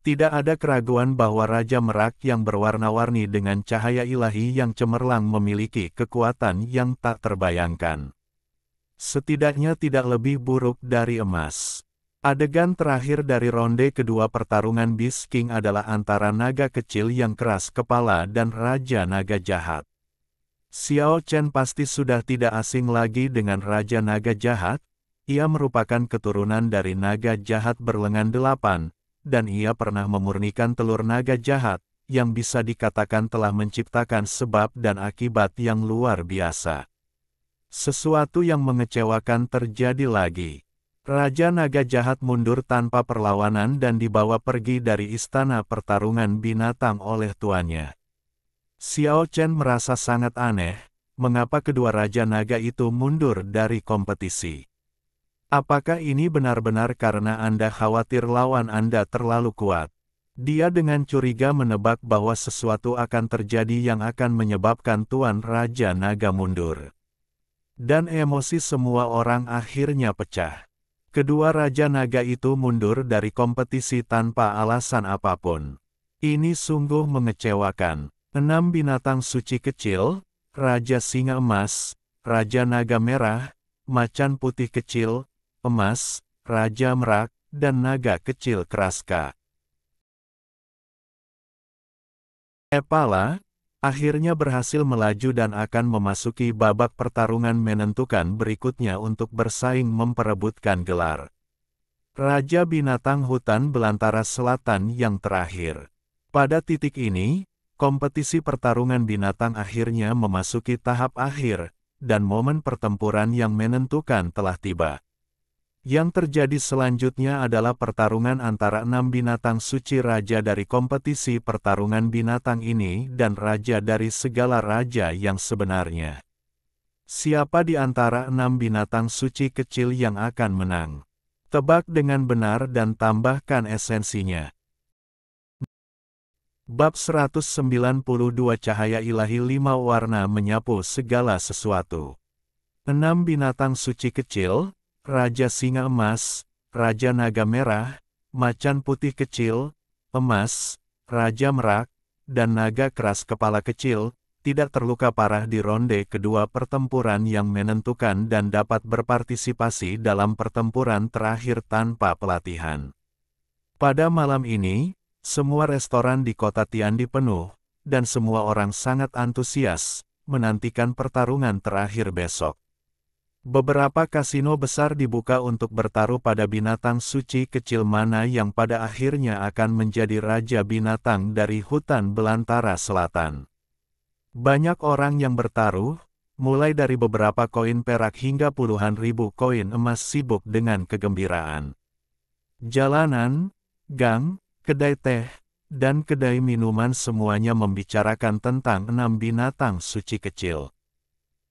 Tidak ada keraguan bahwa Raja Merak yang berwarna-warni dengan cahaya ilahi yang cemerlang memiliki kekuatan yang tak terbayangkan. Setidaknya tidak lebih buruk dari emas. Adegan terakhir dari ronde kedua pertarungan Beast King adalah antara naga kecil yang keras kepala dan Raja Naga Jahat. Xiao Chen pasti sudah tidak asing lagi dengan Raja Naga Jahat. Ia merupakan keturunan dari naga jahat berlengan 8, dan ia pernah memurnikan telur naga jahat, yang bisa dikatakan telah menciptakan sebab dan akibat yang luar biasa. Sesuatu yang mengecewakan terjadi lagi. Raja Naga Jahat mundur tanpa perlawanan dan dibawa pergi dari istana pertarungan binatang oleh tuannya. Xiao Chen merasa sangat aneh, mengapa kedua Raja Naga itu mundur dari kompetisi. Apakah ini benar-benar karena Anda khawatir lawan Anda terlalu kuat? Dia dengan curiga menebak bahwa sesuatu akan terjadi yang akan menyebabkan Tuan Raja Naga mundur. Dan emosi semua orang akhirnya pecah. Kedua Raja Naga itu mundur dari kompetisi tanpa alasan apapun. Ini sungguh mengecewakan. 6 binatang suci kecil, Raja Singa Emas, Raja Naga Merah, Macan Putih Kecil, Emas, Raja Merak, dan Naga Kecil Kraska. Epala akhirnya berhasil melaju dan akan memasuki babak pertarungan menentukan berikutnya untuk bersaing memperebutkan gelar Raja Binatang Hutan Belantara Selatan yang terakhir. Pada titik ini, kompetisi pertarungan binatang akhirnya memasuki tahap akhir, dan momen pertempuran yang menentukan telah tiba. Yang terjadi selanjutnya adalah pertarungan antara 6 binatang suci raja dari kompetisi pertarungan binatang ini dan raja dari segala raja yang sebenarnya. Siapa di antara 6 binatang suci kecil yang akan menang? Tebak dengan benar dan tambahkan esensinya. Bab 192 Cahaya Ilahi 5 Warna menyapu segala sesuatu. 6 binatang suci kecil, Raja Singa Emas, Raja Naga Merah, Macan Putih Kecil, Emas, Raja Merak, dan Naga Keras Kepala Kecil, tidak terluka parah di ronde kedua pertempuran yang menentukan dan dapat berpartisipasi dalam pertempuran terakhir tanpa pelatihan. Pada malam ini, semua restoran di kota Tiandi penuh, dan semua orang sangat antusias, menantikan pertarungan terakhir besok. Beberapa kasino besar dibuka untuk bertaruh pada binatang suci kecil mana yang pada akhirnya akan menjadi raja binatang dari hutan belantara selatan. Banyak orang yang bertaruh, mulai dari beberapa koin perak hingga puluhan ribu koin emas sibuk dengan kegembiraan. Jalanan, gang, kedai teh, dan kedai minuman semuanya membicarakan tentang 6 binatang suci kecil.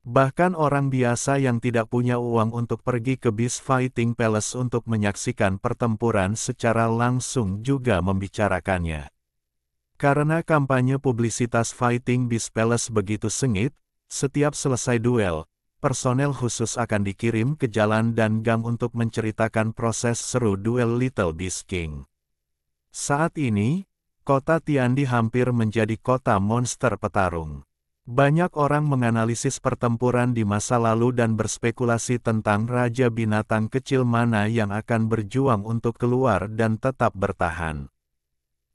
Bahkan orang biasa yang tidak punya uang untuk pergi ke Beast Fighting Palace untuk menyaksikan pertempuran secara langsung juga membicarakannya. Karena kampanye publisitas Fighting Beast Palace begitu sengit, setiap selesai duel, personel khusus akan dikirim ke jalan dan gang untuk menceritakan proses seru duel Little Beast King. Saat ini, kota Tiandi hampir menjadi kota monster petarung. Banyak orang menganalisis pertempuran di masa lalu dan berspekulasi tentang raja binatang kecil mana yang akan berjuang untuk keluar dan tetap bertahan.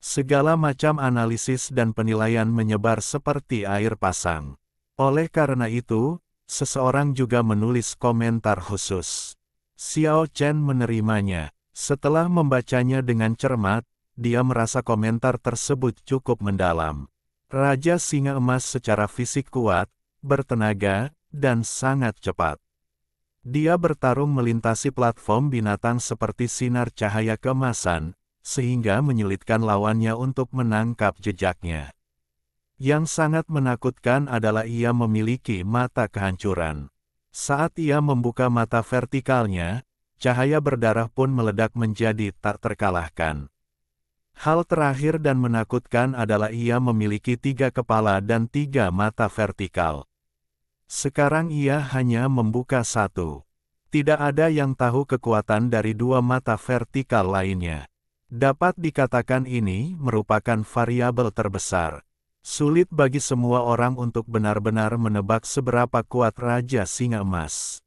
Segala macam analisis dan penilaian menyebar seperti air pasang. Oleh karena itu, seseorang juga menulis komentar khusus. Xiao Chen menerimanya. Setelah membacanya dengan cermat, dia merasa komentar tersebut cukup mendalam. Raja Singa Emas secara fisik kuat, bertenaga, dan sangat cepat. Dia bertarung melintasi platform binatang seperti sinar cahaya keemasan, sehingga menyulitkan lawannya untuk menangkap jejaknya. Yang sangat menakutkan adalah ia memiliki mata kehancuran. Saat ia membuka mata vertikalnya, cahaya berdarah pun meledak menjadi tak terkalahkan. Hal terakhir dan menakutkan adalah ia memiliki 3 kepala dan 3 mata vertikal. Sekarang ia hanya membuka 1. Tidak ada yang tahu kekuatan dari 2 mata vertikal lainnya. Dapat dikatakan ini merupakan variabel terbesar. Sulit bagi semua orang untuk benar-benar menebak seberapa kuat Raja Singa Emas.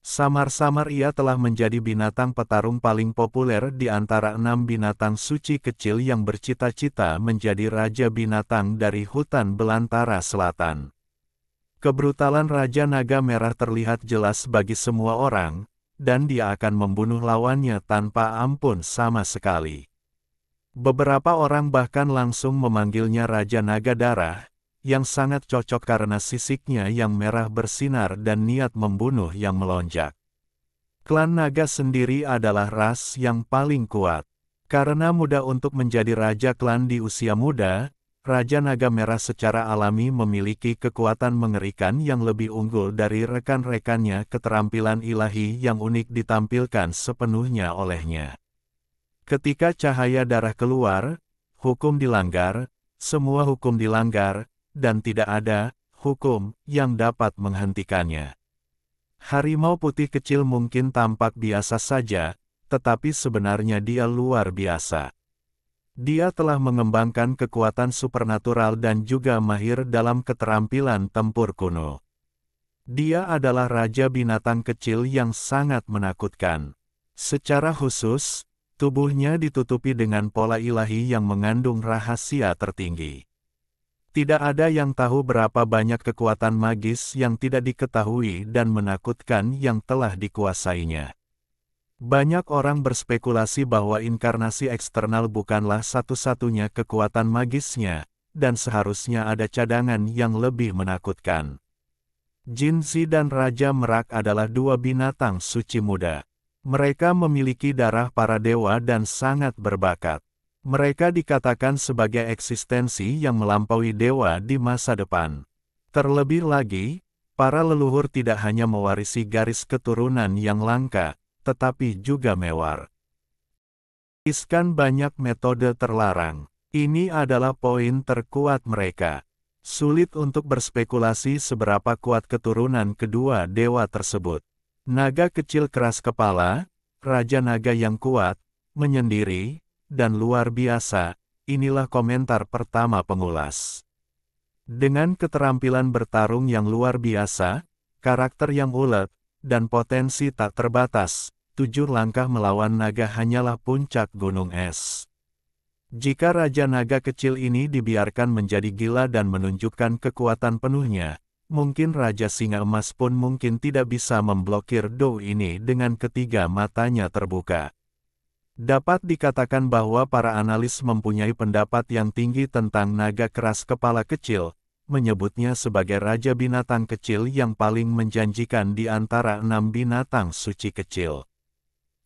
Samar-samar ia telah menjadi binatang petarung paling populer di antara 6 binatang suci kecil yang bercita-cita menjadi Raja Binatang dari hutan belantara selatan. Kebrutalan Raja Naga Merah terlihat jelas bagi semua orang, dan dia akan membunuh lawannya tanpa ampun sama sekali. Beberapa orang bahkan langsung memanggilnya Raja Naga Darah, yang sangat cocok karena sisiknya yang merah bersinar dan niat membunuh yang melonjak. Klan Naga sendiri adalah ras yang paling kuat. Karena mudah untuk menjadi raja klan di usia muda, Raja Naga Merah secara alami memiliki kekuatan mengerikan yang lebih unggul dari rekan-rekannya. Keterampilan ilahi yang unik ditampilkan sepenuhnya olehnya. Ketika cahaya darah keluar, hukum dilanggar, semua hukum dilanggar, dan tidak ada hukum yang dapat menghentikannya. Harimau putih kecil mungkin tampak biasa saja, tetapi sebenarnya dia luar biasa. Dia telah mengembangkan kekuatan supernatural dan juga mahir dalam keterampilan tempur kuno. Dia adalah raja binatang kecil yang sangat menakutkan. Secara khusus, tubuhnya ditutupi dengan pola ilahi yang mengandung rahasia tertinggi. Tidak ada yang tahu berapa banyak kekuatan magis yang tidak diketahui dan menakutkan yang telah dikuasainya. Banyak orang berspekulasi bahwa inkarnasi eksternal bukanlah satu-satunya kekuatan magisnya, dan seharusnya ada cadangan yang lebih menakutkan. Jinzi dan Raja Merak adalah 2 binatang suci muda. Mereka memiliki darah para dewa dan sangat berbakat. Mereka dikatakan sebagai eksistensi yang melampaui dewa di masa depan. Terlebih lagi, para leluhur tidak hanya mewarisi garis keturunan yang langka, tetapi juga mewar. Iskan banyak metode terlarang. Ini adalah poin terkuat mereka. Sulit untuk berspekulasi seberapa kuat keturunan kedua dewa tersebut. Naga kecil keras kepala, Raja Naga yang kuat, menyendiri, dan luar biasa, inilah komentar pertama pengulas. Dengan keterampilan bertarung yang luar biasa, karakter yang ulet, dan potensi tak terbatas, 7 langkah melawan naga hanyalah puncak gunung es. Jika Raja Naga kecil ini dibiarkan menjadi gila dan menunjukkan kekuatan penuhnya, mungkin Raja Singa Emas pun mungkin tidak bisa memblokir Do ini dengan ketiga matanya terbuka. Dapat dikatakan bahwa para analis mempunyai pendapat yang tinggi tentang naga keras kepala kecil, menyebutnya sebagai Raja Binatang Kecil yang paling menjanjikan di antara 6 binatang suci kecil.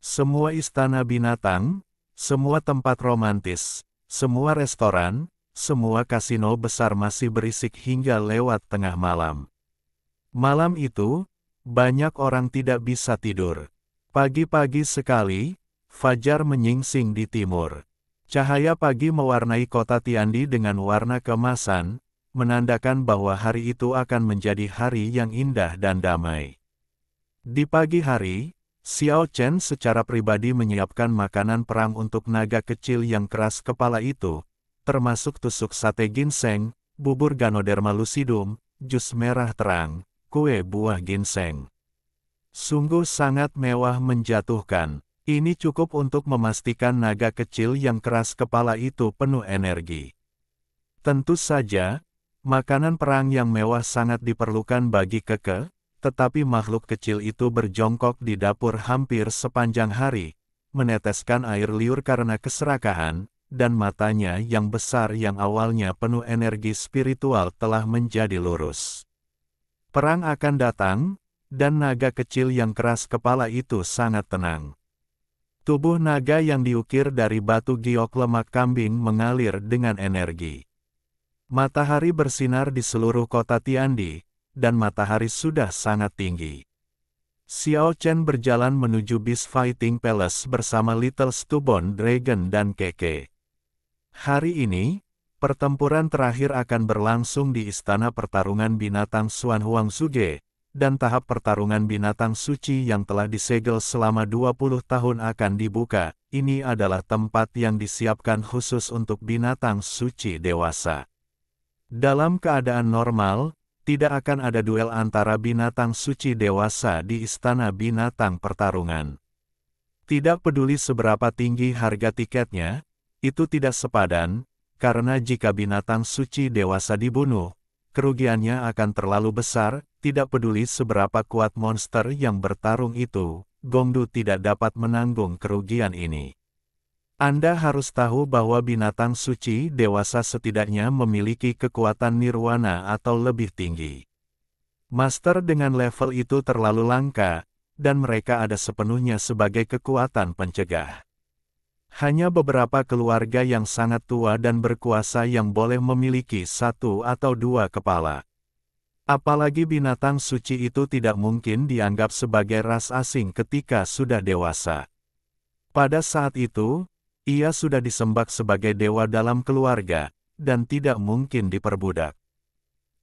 Semua istana binatang, semua tempat romantis, semua restoran, semua kasino besar masih berisik hingga lewat tengah malam. Malam itu, banyak orang tidak bisa tidur. Pagi-pagi sekali, fajar menyingsing di timur. Cahaya pagi mewarnai kota Tiandi dengan warna keemasan, menandakan bahwa hari itu akan menjadi hari yang indah dan damai. Di pagi hari, Xiao Chen secara pribadi menyiapkan makanan perang untuk naga kecil yang keras kepala itu, termasuk tusuk sate ginseng, bubur Ganoderma lucidum, jus merah terang, kue buah ginseng. Sungguh sangat mewah menjatuhkan. Ini cukup untuk memastikan naga kecil yang keras kepala itu penuh energi. Tentu saja, makanan perang yang mewah sangat diperlukan bagi Keke, tetapi makhluk kecil itu berjongkok di dapur hampir sepanjang hari, meneteskan air liur karena keserakahan, dan matanya yang besar yang awalnya penuh energi spiritual telah menjadi lurus. Perang akan datang, dan naga kecil yang keras kepala itu sangat tenang. Tubuh naga yang diukir dari batu giok lemak kambing mengalir dengan energi. Matahari bersinar di seluruh kota Tiandi, dan matahari sudah sangat tinggi. Xiao Chen berjalan menuju Beast Fighting Palace bersama Little Stubborn Dragon dan Keke. Hari ini, pertempuran terakhir akan berlangsung di Istana Pertarungan Binatang Xuan Huangzuge, dan tahap pertarungan binatang suci yang telah disegel selama 20 tahun akan dibuka. Ini adalah tempat yang disiapkan khusus untuk binatang suci dewasa. Dalam keadaan normal, tidak akan ada duel antara binatang suci dewasa di Istana Binatang Pertarungan. Tidak peduli seberapa tinggi harga tiketnya, itu tidak sepadan, karena jika binatang suci dewasa dibunuh, kerugiannya akan terlalu besar. Tidak peduli seberapa kuat monster yang bertarung itu, Gongdu tidak dapat menanggung kerugian ini. Anda harus tahu bahwa binatang suci dewasa setidaknya memiliki kekuatan nirwana atau lebih tinggi. Master dengan level itu terlalu langka, dan mereka ada sepenuhnya sebagai kekuatan pencegah. Hanya beberapa keluarga yang sangat tua dan berkuasa yang boleh memiliki satu atau dua kepala. Apalagi binatang suci itu tidak mungkin dianggap sebagai ras asing ketika sudah dewasa. Pada saat itu, ia sudah disembah sebagai dewa dalam keluarga, dan tidak mungkin diperbudak.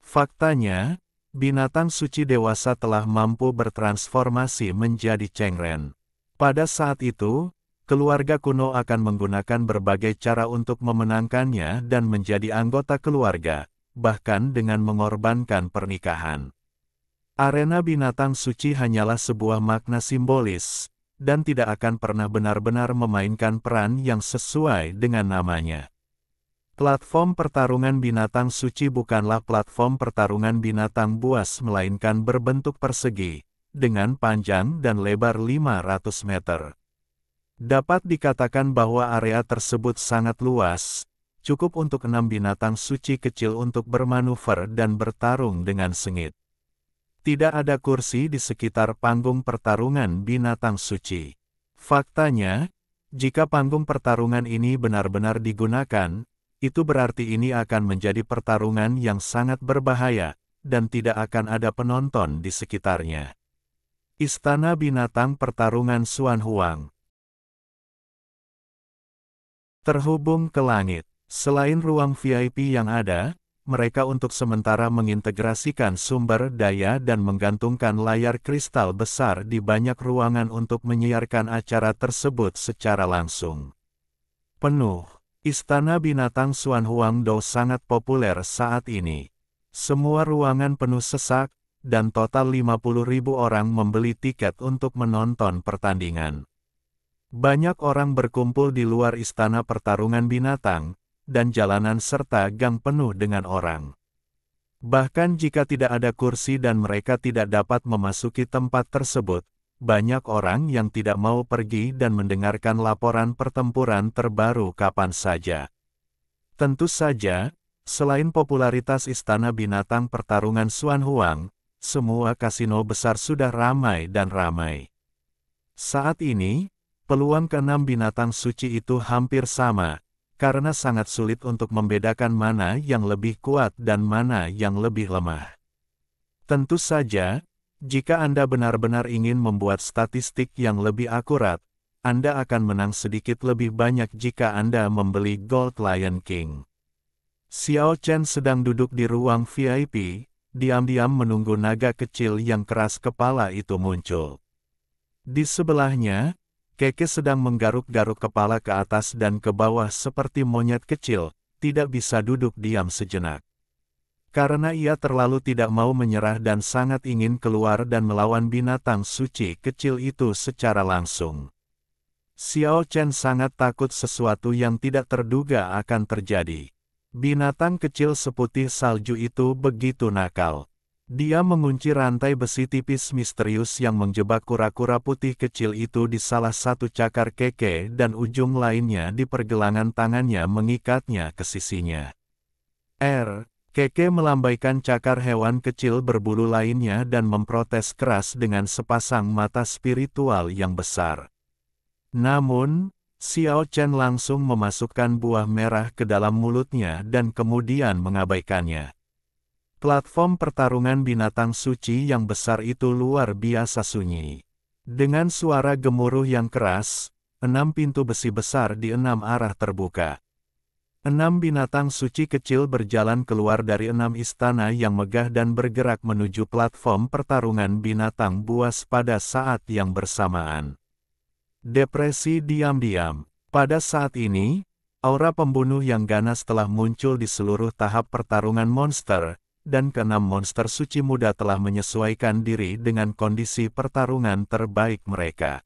Faktanya, binatang suci dewasa telah mampu bertransformasi menjadi cengren. Pada saat itu, keluarga kuno akan menggunakan berbagai cara untuk memenangkannya dan menjadi anggota keluarga, bahkan dengan mengorbankan pernikahan. Arena binatang suci hanyalah sebuah makna simbolis, dan tidak akan pernah benar-benar memainkan peran yang sesuai dengan namanya. Platform pertarungan binatang suci bukanlah platform pertarungan binatang buas melainkan berbentuk persegi, dengan panjang dan lebar 500 meter. Dapat dikatakan bahwa area tersebut sangat luas, cukup untuk 6 binatang suci kecil untuk bermanuver dan bertarung dengan sengit. Tidak ada kursi di sekitar panggung pertarungan binatang suci. Faktanya, jika panggung pertarungan ini benar-benar digunakan, itu berarti ini akan menjadi pertarungan yang sangat berbahaya, dan tidak akan ada penonton di sekitarnya. Istana Binatang Pertarungan Xuan Huang terhubung ke langit. Selain ruang VIP yang ada, mereka untuk sementara mengintegrasikan sumber daya dan menggantungkan layar kristal besar di banyak ruangan untuk menyiarkan acara tersebut secara langsung. Penuh. Istana Binatang Xuan Huangdou sangat populer saat ini. Semua ruangan penuh sesak, dan total 50.000 orang membeli tiket untuk menonton pertandingan. Banyak orang berkumpul di luar Istana Pertarungan Binatang, dan jalanan serta gang penuh dengan orang. Bahkan jika tidak ada kursi dan mereka tidak dapat memasuki tempat tersebut, banyak orang yang tidak mau pergi dan mendengarkan laporan pertempuran terbaru kapan saja. Tentu saja, selain popularitas Istana Binatang Pertarungan Xuan Huang, semua kasino besar sudah ramai dan ramai. Saat ini, peluang ke-6 binatang suci itu hampir sama, karena sangat sulit untuk membedakan mana yang lebih kuat dan mana yang lebih lemah. Tentu saja, jika Anda benar-benar ingin membuat statistik yang lebih akurat, Anda akan menang sedikit lebih banyak jika Anda membeli Gold Lion King. Xiao Chen sedang duduk di ruang VIP, diam-diam menunggu naga kecil yang keras kepala itu muncul. Di sebelahnya, Keke sedang menggaruk-garuk kepala ke atas dan ke bawah seperti monyet kecil, tidak bisa duduk diam sejenak. Karena ia terlalu tidak mau menyerah dan sangat ingin keluar dan melawan binatang suci kecil itu secara langsung. Xiao Chen sangat takut sesuatu yang tidak terduga akan terjadi. Binatang kecil seputih salju itu begitu nakal. Dia mengunci rantai besi tipis misterius yang menjebak kura-kura putih kecil itu di salah satu cakar Keke dan ujung lainnya di pergelangan tangannya mengikatnya ke sisinya. Keke melambaikan cakar hewan kecil berbulu lainnya dan memprotes keras dengan sepasang mata spiritual yang besar. Namun, Xiao Chen langsung memasukkan buah merah ke dalam mulutnya dan kemudian mengabaikannya. Platform pertarungan binatang suci yang besar itu luar biasa sunyi. Dengan suara gemuruh yang keras, 6 pintu besi besar di 6 arah terbuka. 6 binatang suci kecil berjalan keluar dari 6 istana yang megah dan bergerak menuju platform pertarungan binatang buas pada saat yang bersamaan. Depresi diam-diam. Pada saat ini, aura pembunuh yang ganas telah muncul di seluruh tahap pertarungan monster, dan ke-6 monster suci muda telah menyesuaikan diri dengan kondisi pertarungan terbaik mereka.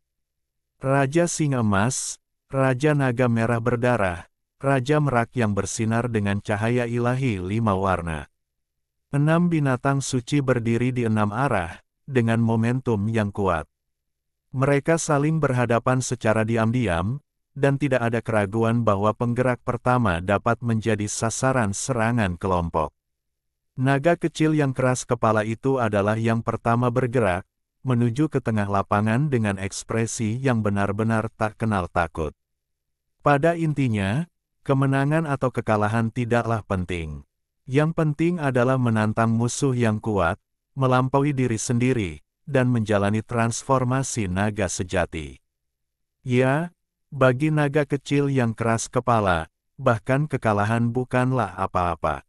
Raja Singa Emas, Raja Naga Merah Berdarah, Raja Merak yang bersinar dengan cahaya ilahi 5 warna. 6 binatang suci berdiri di 6 arah, dengan momentum yang kuat. Mereka saling berhadapan secara diam-diam, dan tidak ada keraguan bahwa penggerak pertama dapat menjadi sasaran serangan kelompok. Naga kecil yang keras kepala itu adalah yang pertama bergerak, menuju ke tengah lapangan dengan ekspresi yang benar-benar tak kenal takut. Pada intinya, kemenangan atau kekalahan tidaklah penting. Yang penting adalah menantang musuh yang kuat, melampaui diri sendiri, dan menjalani transformasi naga sejati. Ya, bagi naga kecil yang keras kepala, bahkan kekalahan bukanlah apa-apa.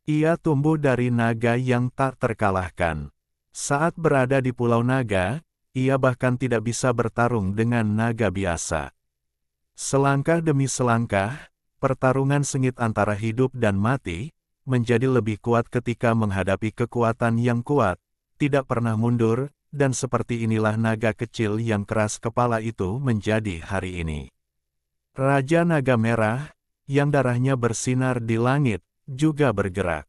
Ia tumbuh dari naga yang tak terkalahkan. Saat berada di Pulau Naga, ia bahkan tidak bisa bertarung dengan naga biasa. Selangkah demi selangkah, pertarungan sengit antara hidup dan mati, menjadi lebih kuat ketika menghadapi kekuatan yang kuat, tidak pernah mundur, dan seperti inilah naga kecil yang keras kepala itu menjadi hari ini. Raja Naga Merah, yang darahnya bersinar di langit, juga bergerak.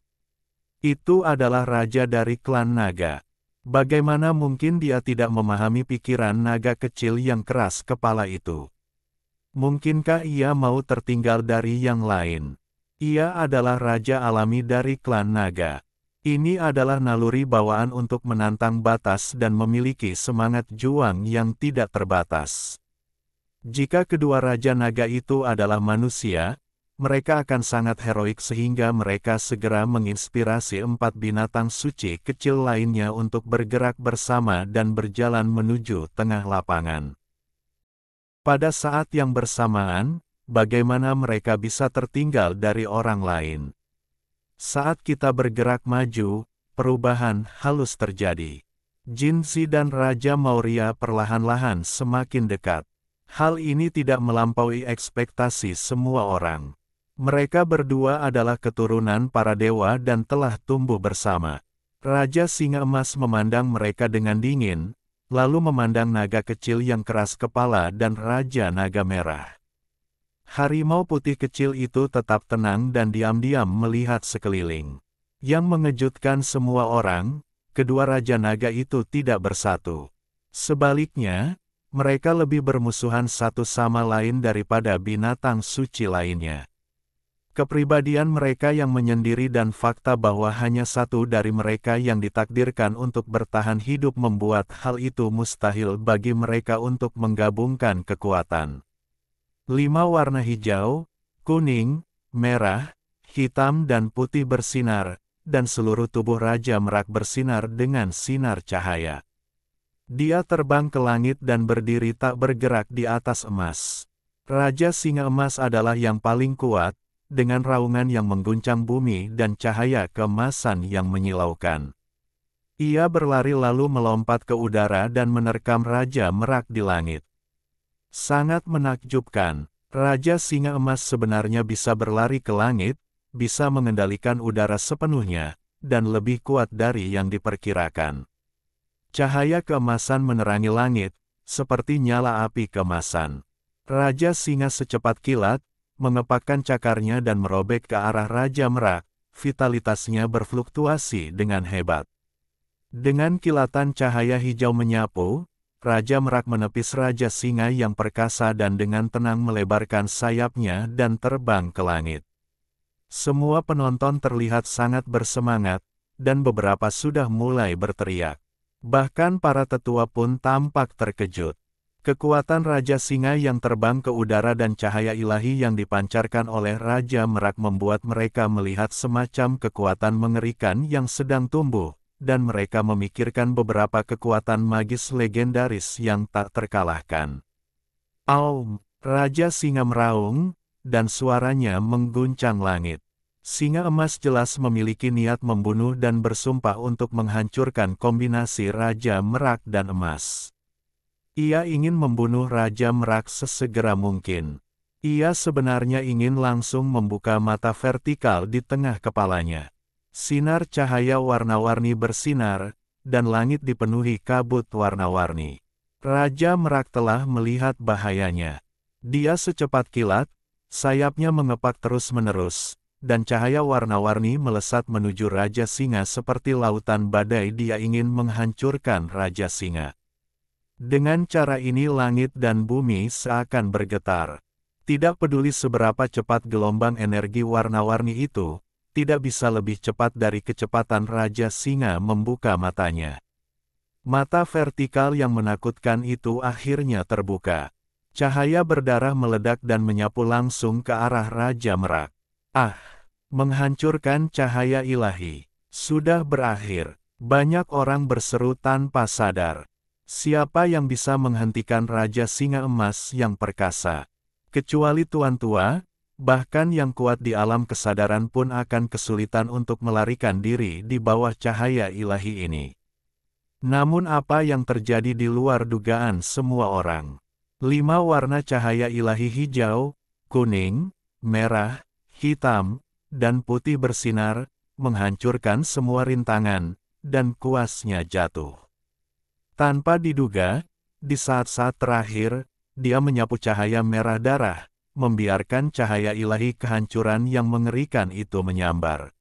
Itu adalah raja dari klan naga. Bagaimana mungkin dia tidak memahami pikiran naga kecil yang keras kepala itu? Mungkinkah ia mau tertinggal dari yang lain? Ia adalah raja alami dari klan naga. Ini adalah naluri bawaan untuk menantang batas dan memiliki semangat juang yang tidak terbatas. Jika kedua raja naga itu adalah manusia, mereka akan sangat heroik sehingga mereka segera menginspirasi 4 binatang suci kecil lainnya untuk bergerak bersama dan berjalan menuju tengah lapangan. Pada saat yang bersamaan, bagaimana mereka bisa tertinggal dari orang lain? Saat kita bergerak maju, perubahan halus terjadi. Jinzi dan Raja Maurya perlahan-lahan semakin dekat. Hal ini tidak melampaui ekspektasi semua orang. Mereka berdua adalah keturunan para dewa dan telah tumbuh bersama. Raja Singa Emas memandang mereka dengan dingin, lalu memandang naga kecil yang keras kepala dan Raja Naga Merah. Harimau putih kecil itu tetap tenang dan diam-diam melihat sekeliling. Yang mengejutkan semua orang, kedua Raja Naga itu tidak bersatu. Sebaliknya, mereka lebih bermusuhan satu sama lain daripada binatang suci lainnya. Kepribadian mereka yang menyendiri dan fakta bahwa hanya satu dari mereka yang ditakdirkan untuk bertahan hidup membuat hal itu mustahil bagi mereka untuk menggabungkan kekuatan. 5 warna hijau, kuning, merah, hitam dan putih bersinar, dan seluruh tubuh Raja Merak bersinar dengan sinar cahaya. Dia terbang ke langit dan berdiri tak bergerak di atas emas. Raja Singa Emas adalah yang paling kuat, dengan raungan yang mengguncang bumi dan cahaya keemasan yang menyilaukan. Ia berlari lalu melompat ke udara dan menerkam Raja Merak di langit. Sangat menakjubkan, Raja Singa Emas sebenarnya bisa berlari ke langit, bisa mengendalikan udara sepenuhnya, dan lebih kuat dari yang diperkirakan. Cahaya keemasan menerangi langit, seperti nyala api keemasan. Raja Singa secepat kilat, mengepakkan cakarnya dan merobek ke arah Raja Merak, vitalitasnya berfluktuasi dengan hebat. Dengan kilatan cahaya hijau menyapu, Raja Merak menepis Raja Singa yang perkasa dan dengan tenang melebarkan sayapnya dan terbang ke langit. Semua penonton terlihat sangat bersemangat, dan beberapa sudah mulai berteriak. Bahkan para tetua pun tampak terkejut. Kekuatan Raja Singa yang terbang ke udara dan cahaya ilahi yang dipancarkan oleh Raja Merak membuat mereka melihat semacam kekuatan mengerikan yang sedang tumbuh, dan mereka memikirkan beberapa kekuatan magis legendaris yang tak terkalahkan. Aum! Raja Singa meraung, dan suaranya mengguncang langit. Singa emas jelas memiliki niat membunuh dan bersumpah untuk menghancurkan kombinasi Raja Merak dan emas. Ia ingin membunuh Raja Merak sesegera mungkin. Ia sebenarnya ingin langsung membuka mata vertikal di tengah kepalanya. Sinar cahaya warna-warni bersinar, dan langit dipenuhi kabut warna-warni. Raja Merak telah melihat bahayanya. Dia secepat kilat, sayapnya mengepak terus-menerus, dan cahaya warna-warni melesat menuju Raja Singa seperti lautan badai. Dia ingin menghancurkan Raja Singa. Dengan cara ini langit dan bumi seakan bergetar. Tidak peduli seberapa cepat gelombang energi warna-warni itu, tidak bisa lebih cepat dari kecepatan Raja Singa membuka matanya. Mata vertikal yang menakutkan itu akhirnya terbuka. Cahaya berdarah meledak dan menyapu langsung ke arah Raja Merak. Ah! Menghancurkan cahaya ilahi. Sudah berakhir. Banyak orang berseru tanpa sadar. Siapa yang bisa menghentikan Raja Singa Emas yang perkasa? Kecuali Tuan Tua, bahkan yang kuat di alam kesadaran pun akan kesulitan untuk melarikan diri di bawah cahaya ilahi ini. Namun apa yang terjadi di luar dugaan semua orang? 5 warna cahaya ilahi hijau, kuning, merah, hitam, dan putih bersinar, menghancurkan semua rintangan, dan kuasnya jatuh. Tanpa diduga, di saat-saat terakhir, dia menyapu cahaya merah darah, membiarkan cahaya ilahi kehancuran yang mengerikan itu menyambar.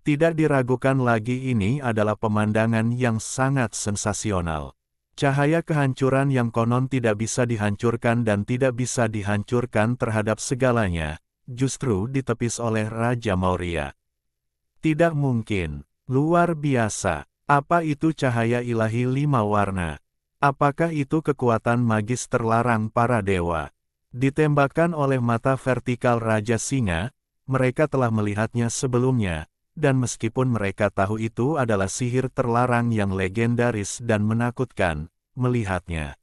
Tidak diragukan lagi, ini adalah pemandangan yang sangat sensasional. Cahaya kehancuran yang konon tidak bisa dihancurkan dan tidak bisa dihancurkan terhadap segalanya, justru ditepis oleh Raja Maurya. Tidak mungkin, luar biasa. Apa itu cahaya ilahi 5 warna? Apakah itu kekuatan magis terlarang para dewa? Ditembakkan oleh mata vertikal Raja Singa, mereka telah melihatnya sebelumnya, dan meskipun mereka tahu itu adalah sihir terlarang yang legendaris dan menakutkan, melihatnya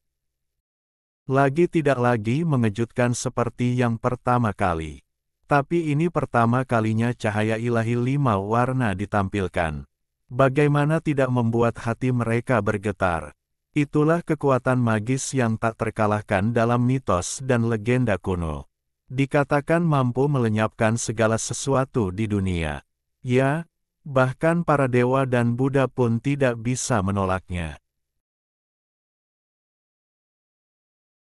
lagi tidak lagi mengejutkan seperti yang pertama kali. Tapi ini pertama kalinya cahaya ilahi 5 warna ditampilkan. Bagaimana tidak membuat hati mereka bergetar? Itulah kekuatan magis yang tak terkalahkan dalam mitos dan legenda kuno. Dikatakan mampu melenyapkan segala sesuatu di dunia. Ya, bahkan para dewa dan Buddha pun tidak bisa menolaknya.